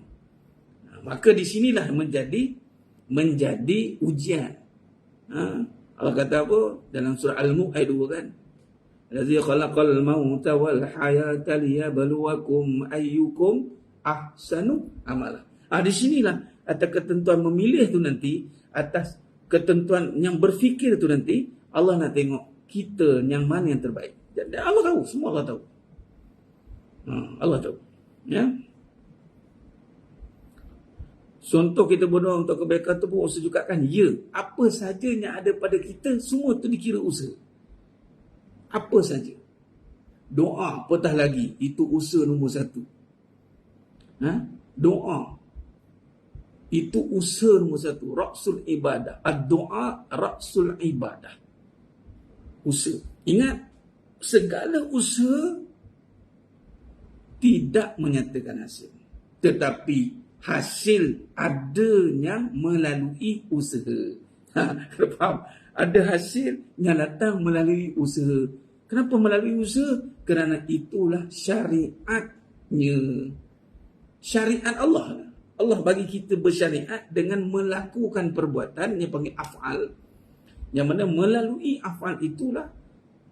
Maka di sinilah menjadi ujian. Allah kata apa? Dalam surah Al-Mulk ayat 2 kan. Allazi khalaqal mauta wal hayata liyabluwakum ayyukum ahsanu amala. Di sinilah atas ketentuan memilih tu nanti, atas ketentuan yang berfikir tu nanti, Allah nak tengok kita yang mana yang terbaik. Dan Allah tahu, semua Allah tahu. Allah tahu. Ya. Contoh kita berdoa untuk kebaikan tu pun usaha juga kan. Ya, apa saja yang ada pada kita semua tu dikira usaha. Apa saja. Doa apatah lagi, itu usaha nombor 1. Doa itu usaha nombor 1. Ra'sul ibadah. Ad-doa ra'sul ibadah. Usaha. Ingat, segala usaha tidak menyatakan hasil. Tetapi hasil adanya melalui usaha. Faham? Ada hasil yang datang melalui usaha. Kenapa melalui usaha? Kerana itulah syariatnya. Syariat Allah. Allah bagi kita bersyariat dengan melakukan perbuatan yang panggil af'al. Yang mana melalui af'al itulah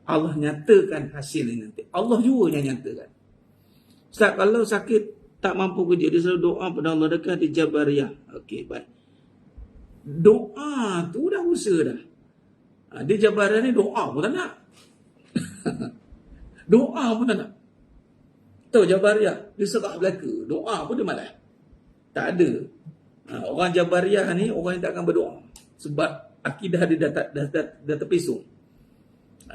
Allah nyatakan hasil ini nanti. Allah juga yang nyatakan. Ustaz, kalau sakit tak mampu kerja, dia selalu doa pada Allah, dekat di Jabariyah. Okey, baik. Doa tu dah usaha dah. Dia Jabariyah ni doa pun tak nak. Doa pun tak nak. Tahu Jabariyah, dia serah belaka. Doa pun dia malas. Tak ada. Orang Jabariyah ni, orang yang tak akan berdoa. Sebab akidah dia dah terpesong.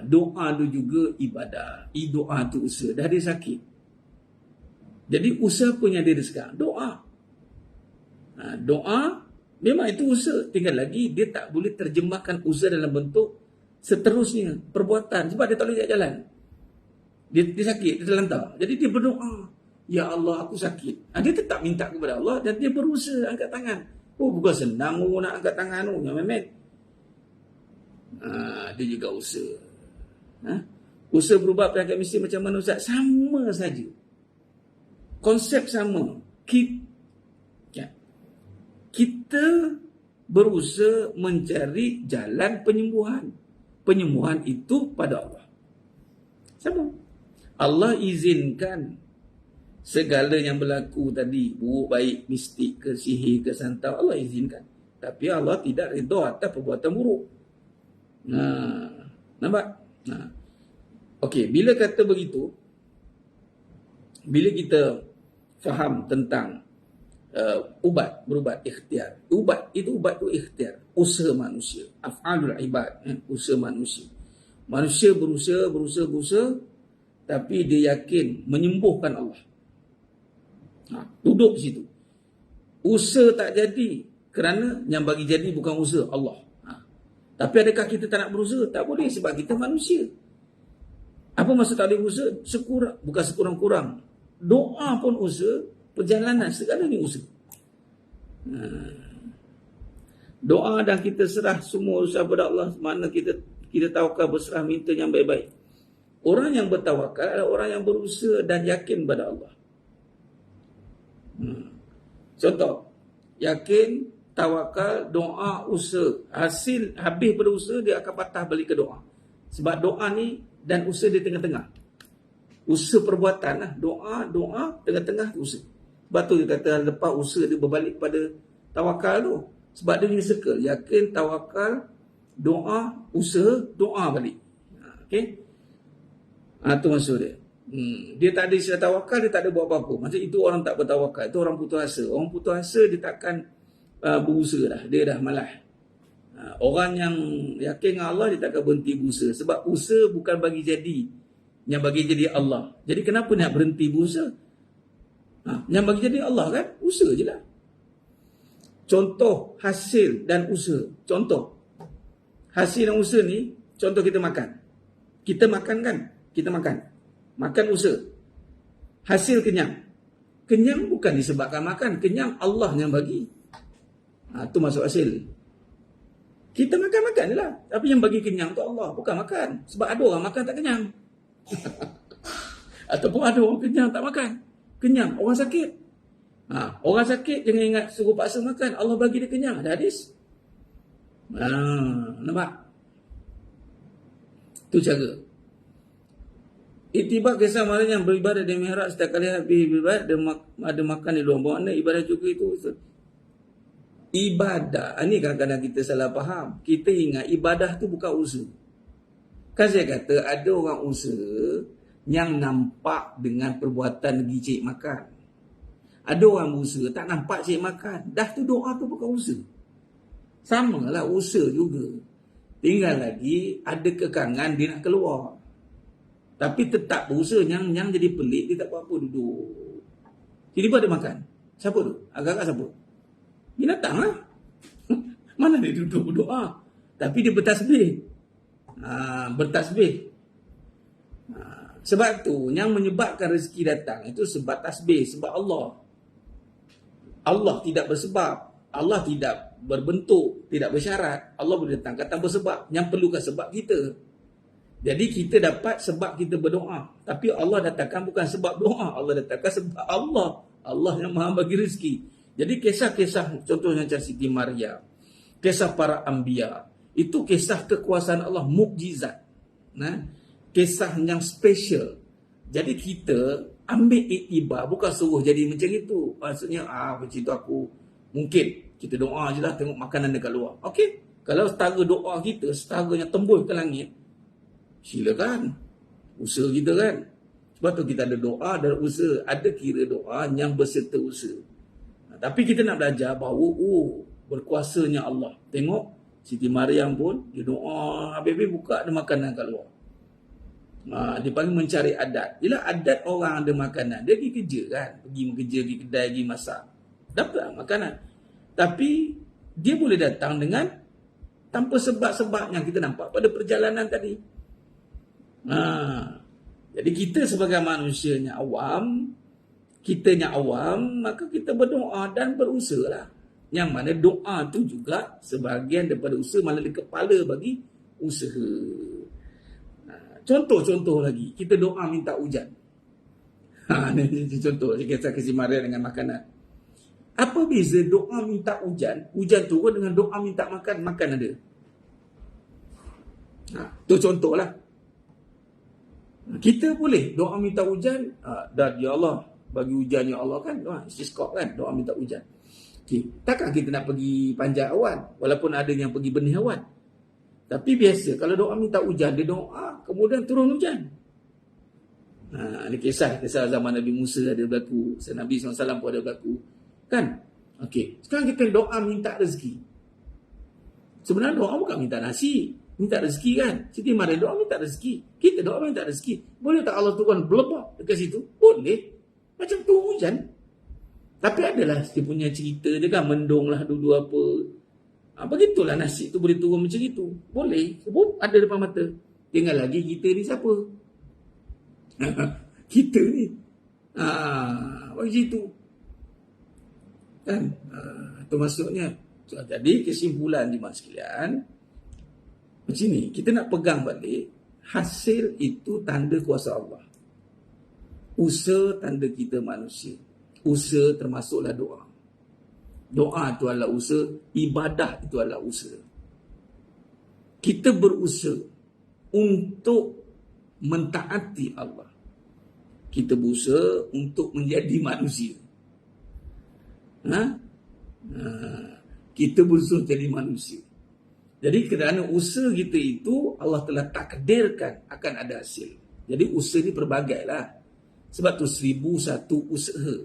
Doa tu juga ibadah. Doa tu usaha. Dah dia sakit. Jadi usaha pun yang dia ada sekarang. Doa. Doa memang itu usaha. Tinggal lagi dia tak boleh terjemahkan usaha dalam bentuk seterusnya. Perbuatan. Sebab dia tak boleh jalan. Dia sakit. Dia terlantar. Jadi dia berdoa. Ya Allah, aku sakit. Dia tetap minta kepada Allah dan dia berusaha angkat tangan. Bukan senang nak angkat tangan. Yang memet. Dia juga usaha. Usaha berubah penyakit mesti macam mana Ustaz? Sama saja. Konsep sama. Kita berusaha mencari jalan penyembuhan. Penyembuhan itu pada Allah. Sama. Allah izinkan segala yang berlaku tadi, buruk baik, mistik ke, sihir ke, santau, Allah izinkan. Tapi Allah tidak redha atas perbuatan buruk. Nampak? Okey, bila kata begitu, bila kita faham tentang berubat, ikhtiar. Ubat itu ikhtiar, usaha manusia. Af'alul ibad, usaha manusia. Manusia berusaha, tapi dia yakin menyembuhkan Allah. Duduk di situ. Usaha tak jadi kerana yang bagi jadi bukan usaha Allah. Tapi adakah kita tak nak berusaha? Tak boleh, sebab kita manusia. Apa maksud tak boleh usaha? Bukan sekurang-kurang. Doa pun usaha, perjalanan segala ni usaha. Doa dan kita serah semua usaha pada Allah. Mana kita tawakal, berserah, minta yang baik-baik. Orang yang bertawakal adalah orang yang berusaha dan yakin pada Allah. Contoh, yakin, tawakal, doa, usaha. Hasil habis pada usaha, dia akan patah balik ke doa. Sebab doa ni dan usaha di tengah-tengah. Usaha perbuatan lah. Doa, tengah-tengah usaha. Sebab tu dia kata lepas usaha dia berbalik pada tawakal tu. Sebab dia punya circle. Yakin, tawakal, doa, usaha, doa balik. Okay? Itu maksud dia. Dia tak ada istilah tawakal, dia tak ada buat apa-apa. Maksud itu orang tak bertawakal. Itu orang putus asa. Orang putus asa dia takkan berusaha dah. Dia dah malah. Orang yang yakin dengan Allah, dia takkan berhenti berusaha. Sebab usaha bukan bagi jadi. Yang bagi jadi Allah. Jadi kenapa nak berhenti berusaha? Yang bagi jadi Allah kan? Usaha je lah. Contoh hasil dan usaha. Contoh. Hasil dan usaha ni, contoh kita makan. Kita makan kan? Kita makan. Makan usaha. Hasil kenyang. Kenyang bukan disebabkan makan. Kenyang Allah yang bagi. Itu masuk hasil. Kita makan-makan je lah. Tapi yang bagi kenyang tu Allah. Bukan makan. Sebab ada orang makan tak kenyang. Ataupun ada orang kenyang tak makan. Kenyang. Orang sakit. Orang sakit jangan ingat suruh paksa makan. Allah bagi dia kenyang. Ada hadis. Nampak? Itu cara. Itibak kisah malam yang beribadat di mihrab, setiap kali habis beribadat ada makan di luar. Makna ibadah juga itu ibadah. Ini kadang-kadang kita salah faham. Kita ingat ibadah tu bukan usaha. Kan saya kata ada orang usaha yang nampak dengan perbuatan pergi cik makan. Ada orang usaha tak nampak cik makan. Dah tu doa tu bukan usaha. Sama lah usaha juga. Tinggal lagi ada kekangan dia nak keluar. Tapi tetap berusaha. Yang jadi pelik, dia tak apa-apa duduk. Tiba-tiba dia makan. Siapa tu? Agak-agak siapa? Binatang lah. Mana dia duduk berdoa? Tapi dia bertasbih. Bertasbih. Sebab tu, yang menyebabkan rezeki datang itu sebab tasbih. Sebab Allah. Allah tidak bersebab. Allah tidak berbentuk, tidak bersyarat. Allah boleh datangkan tanpa sebab. Yang perlukan sebab kita. Jadi kita dapat sebab kita berdoa. Tapi Allah datangkan bukan sebab doa. Allah datangkan sebab Allah. Allah yang maha bagi rezeki. Jadi kisah-kisah contohnya macam Siti Maryam. Kisah para anbiya. Itu kisah kekuasaan Allah. Mukjizat. Kisah yang special. Jadi kita ambil iktibar. Bukan suruh jadi macam itu. Maksudnya macam itu aku mungkin. Kita doa je lah tengok makanan dekat luar. Okey. Kalau setara doa kita, setaranya tembus ke langit. Silakan. Usaha kita kan. Sebab tu kita ada doa dan usaha. Ada kira doa yang berserta usaha. Tapi kita nak belajar bahawa berkuasanya Allah. Tengok Siti Maryam pun dia doa habis-habis buka ada makanan kat luar. Dia panggil mencari adat. Bila adat orang ada makanan, dia pergi kerja kan. Pergi kerja, pergi kedai, pergi masak. Dapat makanan. Tapi dia boleh datang dengan tanpa sebab-sebab yang kita nampak pada perjalanan tadi. Jadi kita sebagai manusianya awam, kitanya awam, maka kita berdoa dan berusaha lah. Yang mana doa tu juga sebahagian daripada usaha, malah di kepala bagi usaha. Contoh-contoh lagi, kita doa minta hujan. Ini contoh, kisah Siti Maryam dengan makanan. Apa beza doa minta hujan turun dengan doa minta makan ada? Tu contoh lah. Kita boleh doa minta hujan, dan ya Allah bagi hujan ya Allah kan, istisqa kan, doa minta hujan. Okay. Takkan kita nak pergi panjat awan, walaupun ada yang pergi benih awan. Tapi biasa kalau doa minta hujan, dia doa kemudian turun hujan. Ini kisah zaman Nabi Musa ada berlaku, Nabi SAW pun ada berlaku. Kan? Okey, sekarang kita doa minta rezeki. Sebenarnya doa bukan minta nasi, minta rezeki kan. Siti Maria doa minta rezeki. Kita doa minta rezeki. Boleh tak Allah turun belebak dekat situ? Boleh. Macam tu hujan. Tapi adalah dia punya cerita dia kan, mendung lah dulu apa. Begitulah nasi tu boleh turun macam itu. Boleh. Sebab ada depan mata. Tinggal lagi kita ni siapa? Kita ni. Begitu. Kan? Itu maksudnya. Jadi kesimpulan jemaah sekalian, macam ni, kita nak pegang balik, hasil itu tanda kuasa Allah. Usaha tanda kita manusia. Usaha termasuklah doa. Doa itu adalah usaha, ibadah itu adalah usaha. Kita berusaha untuk mentaati Allah. Kita berusaha untuk menjadi manusia. Kita berusaha jadi manusia. Jadi kerana usaha kita itu, Allah telah takdirkan akan ada hasil. Jadi usaha ni pelbagai lah. Sebab tu 1001 usaha.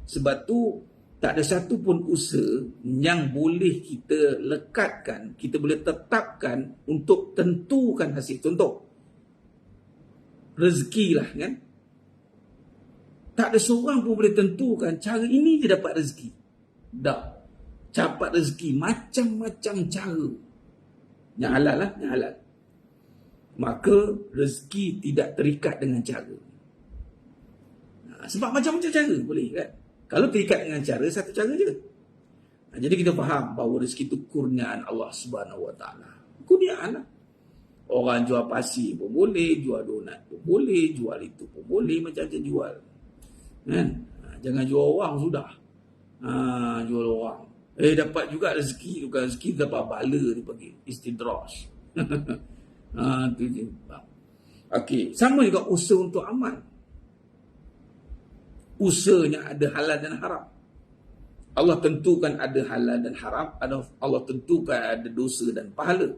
Sebab tu tak ada satu pun usaha yang boleh kita lekatkan, kita boleh tetapkan untuk tentukan hasil. Contoh, rezeki lah kan. Tak ada seorang pun boleh tentukan cara ini dia dapat rezeki. Tak. Dapat rezeki macam-macam cara. Yang halal lah, yang halal. Maka rezeki tidak terikat dengan cara. Sebab macam-macam cara boleh kan. Kalau terikat dengan cara, satu cara je. Jadi kita faham bahawa rezeki itu kurniaan Allah Subhanahu Wa Taala. Kurniaan lah. Orang jual pasir pun boleh, jual donat pun boleh, jual itu pun boleh, macam-macam jual. Kan? Jangan jual orang sudah. Jual orang. Dapat juga rezeki, bukan rezeki dapat bala dia panggil istidraj. Tu je. Okey, sama juga usaha untuk amal. Usahanya ada halal dan haram. Allah tentukan ada halal dan haram, Allah tentukan ada dosa dan pahala.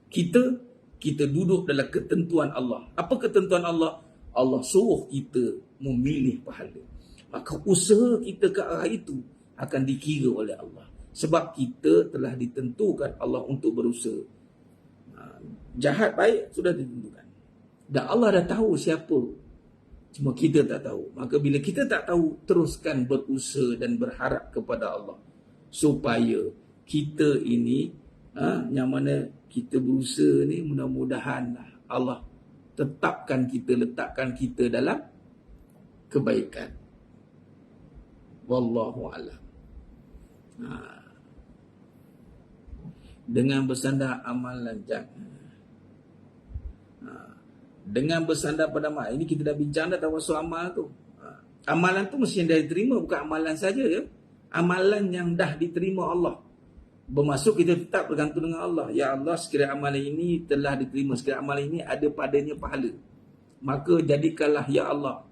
Kita duduk dalam ketentuan Allah. Apa ketentuan Allah? Allah suruh kita memilih pahala. Maka usaha kita ke arah itu akan dikira oleh Allah. Sebab kita telah ditentukan Allah untuk berusaha. Jahat baik sudah ditentukan. Dan Allah dah tahu siapa. Cuma kita tak tahu. Maka bila kita tak tahu, teruskan berusaha dan berharap kepada Allah. Supaya kita ini, yang mana kita berusaha ni, mudah-mudahan Allah tetapkan kita, letakkan kita dalam kebaikan. Wallahu a'lam. Dengan bersandar amalan jangan. Dengan bersandar pada amal. Ini kita dah bincang dah tawasul amal tu. Amalan tu mesti yang dah diterima, bukan amalan saja ya. Amalan yang dah diterima Allah. Bermaksud kita tetap bergantung dengan Allah. Ya Allah, sekiranya amalan ini telah diterima, sekiranya amalan ini ada padanya pahala, maka jadikanlah ya Allah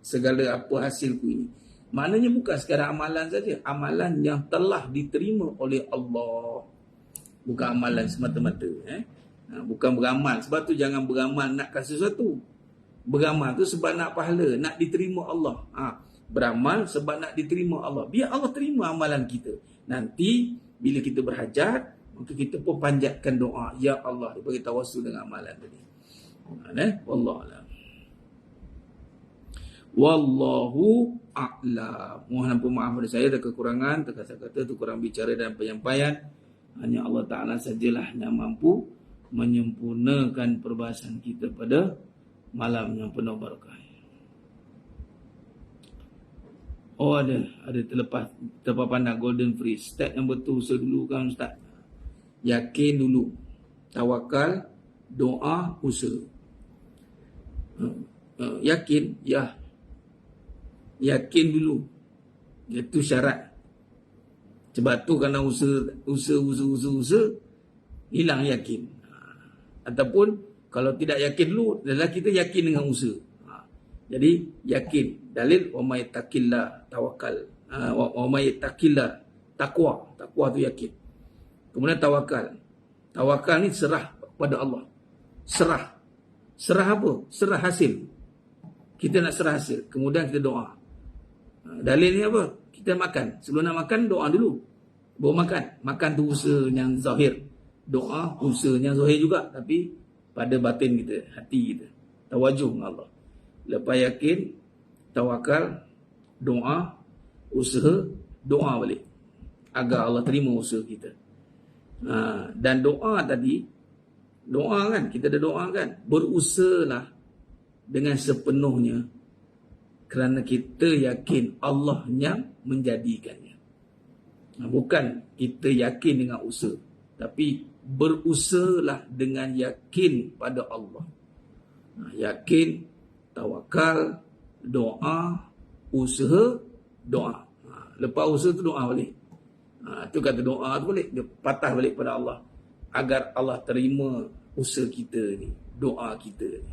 segala apa hasilku ini. Maknanya bukan sekadar amalan saja, amalan yang telah diterima oleh Allah. Bukan amalan semata-mata. Bukan beramal. Sebab tu jangan beramal nakkan sesuatu. Beramal tu sebab nak pahala, nak diterima Allah. Beramal sebab nak diterima Allah. Biar Allah terima amalan kita. Nanti bila kita berhajat, maka kita pun panjatkan doa, ya Allah, bagi tawasul dengan amalan tadi. Wallahu a'lam. Wallahu a'lam. Mohon ampun maaf pada saya, ada kekurangan, terkata-kata, kurang bicara dan penyampaian. Hanya Allah Ta'ala sajalah yang mampu menyempurnakan perbahasan kita pada malam yang penuh barakah. Oh ada terlepas pandang golden free. Start yang betul usaha dulu kan Ustaz. Yakin dulu. Tawakal, doa, usaha. Yakin, ya. Yakin dulu. Itu syarat. Sebab tu kerana usaha hilang yakin. Ataupun kalau tidak yakin dulu, adalah kita yakin dengan usaha. Jadi yakin. Dalil wa may taqillah tawakal. Wa may taqillah takwa. Takwa tu yakin. Kemudian tawakal. Tawakal ni serah pada Allah. Serah. Serah apa? Serah hasil. Kita nak serah hasil. Kemudian kita doa. Dalilnya apa? Kita makan. Sebelum nak makan, doa dulu. Baru makan. Makan tu usaha yang zahir. Doa usaha yang zahir juga. Tapi pada batin kita, hati kita. Tawajuh dengan Allah. Lepas yakin, tawakal, doa, usaha, doa balik. Agar Allah terima usaha kita. Dan doa tadi, doa kan, kita ada doa kan. Berusahalah dengan sepenuhnya. Kerana kita yakin Allah yang menjadikannya. Bukan kita yakin dengan usaha. Tapi berusahalah dengan yakin pada Allah. Yakin, tawakal, doa, usaha, doa. Lepas usaha tu doa balik. Tu kata doa tu balik. Dia patah balik pada Allah. Agar Allah terima usaha kita ni. Doa kita ni.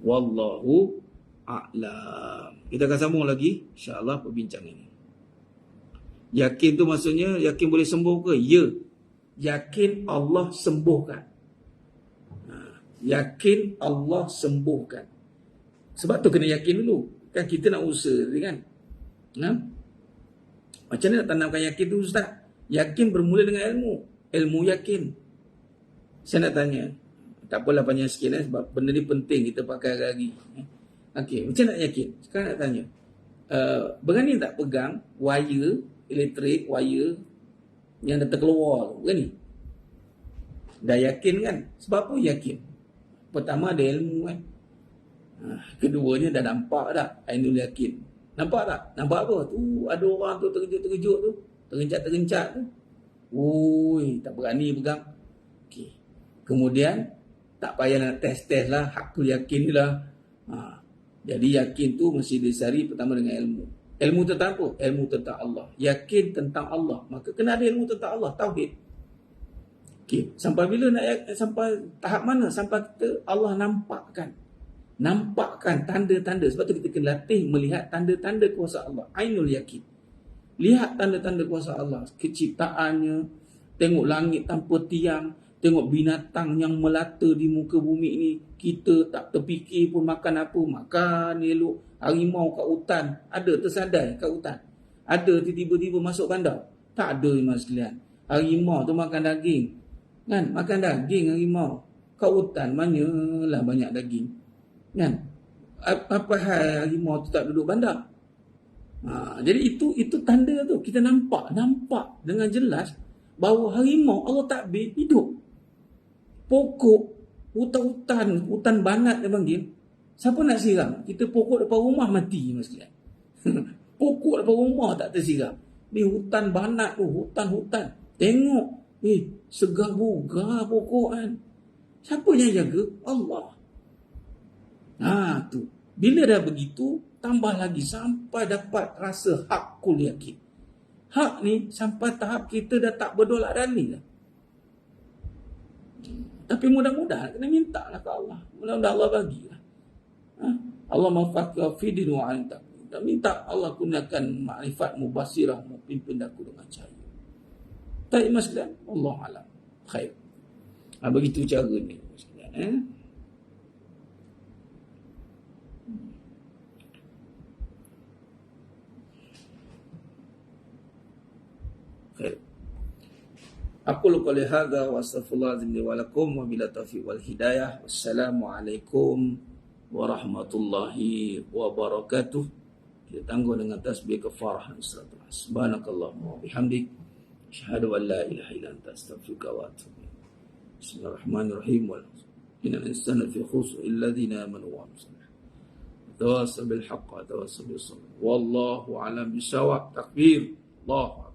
Wallahu a'lam. Kita akan sambung lagi insya-Allah perbincangan ini. Yakin tu maksudnya yakin boleh sembuh ke? Ya. Yakin Allah sembuhkan. Yakin Allah sembuhkan. Sebab tu kena yakin dulu. Kan kita nak usaha kan. Macam mana nak tanamkan yakin tu Ustaz? Yakin bermula dengan ilmu. Ilmu yakin. Saya nak tanya. Tak apalah panjang sikit sebab benda ni penting kita pakai hari. Okey, macam nak yakin? Sekarang nak tanya. Berani tak pegang wire elektrik, wire yang dah terkeluar tu? Berani? Dah yakin kan? Sebab apa yakin? Pertama ada ilmu kan? Keduanya dah nampak dah. Ainul yakin. Nampak tak? Nampak apa? Tu ada orang tu terkejut-terkejut tu. Terencat-terencat tu. Ui, tak berani pegang. Okey. Kemudian tak payah nak test-test lah. Hakul yakin ni lah. Jadi yakin tu mesti disari pertama dengan ilmu. Ilmu tentang apa? Ilmu tentang Allah. Yakin tentang Allah. Maka kena ada ilmu tentang Allah. Tauhid. Okay. Sampai bila nak sampai tahap mana? Sampai kita Allah nampakkan. Nampakkan tanda-tanda. Sebab tu kita kena latih melihat tanda-tanda kuasa Allah. Ainul yakin. Lihat tanda-tanda kuasa Allah. Keciptaannya. Tengok langit tanpa tiang. Tengok binatang yang melata di muka bumi ni. Kita tak terfikir pun makan apa. Makan elok. Harimau kat hutan. Ada tersadai kat hutan. Ada tiba-tiba masuk bandar. Tak ada mas sekalian. Harimau tu makan daging. Kan? Makan daging harimau. Kat hutan manalah banyak daging. Kan? Apa hal harimau tu tak duduk bandar? Jadi itu tanda tu. Kita nampak dengan jelas bahawa harimau Allah takbir hidup. Pokok, hutan banat dia panggil. Siapa nak siram? Kita pokok depan rumah mati mas sekalian. Pokok depan rumah tak tersiram. Ni hutan banat tu, hutan. Tengok, segar bugar pokok kan. Siapa yang jaga? Allah. Tu. Bila dah begitu, tambah lagi sampai dapat rasa hakul yakin. Hak ni sampai tahap kita dah tak berdolak dalil lah. Tapi mudah-mudahan kena minta lah ke Allah. Mudah-mudahan Allah bagilah. Allah mafaqah fi din wa anta. Dan minta Allah gunakan makrifat basirah memimpin aku dengan cahaya. Tak mas sekalian, Allah alam. Khair. Begitu cara ni mas sekalian. Khair. Aqulu qali hadza wa astaghfirullah li wa lakum wa bila taufiq wal hidayah. Wassalamualaikum warahmatullahi wabarakatuh. Kita tangguh dengan tasbih kafarah Nusratul Subhanakallahumma wa bihamdik asyhadu an la ilaha illa anta astaghfiruka wa atubu ilaik. Bismillahirrahmanirrahim. Wal innal insana fi khusr illa alladhina amanu wa amilus tawassaw bil haqq wa tawassaw bis sabr. Wallahu a'lam bisawab. Takbir. Allah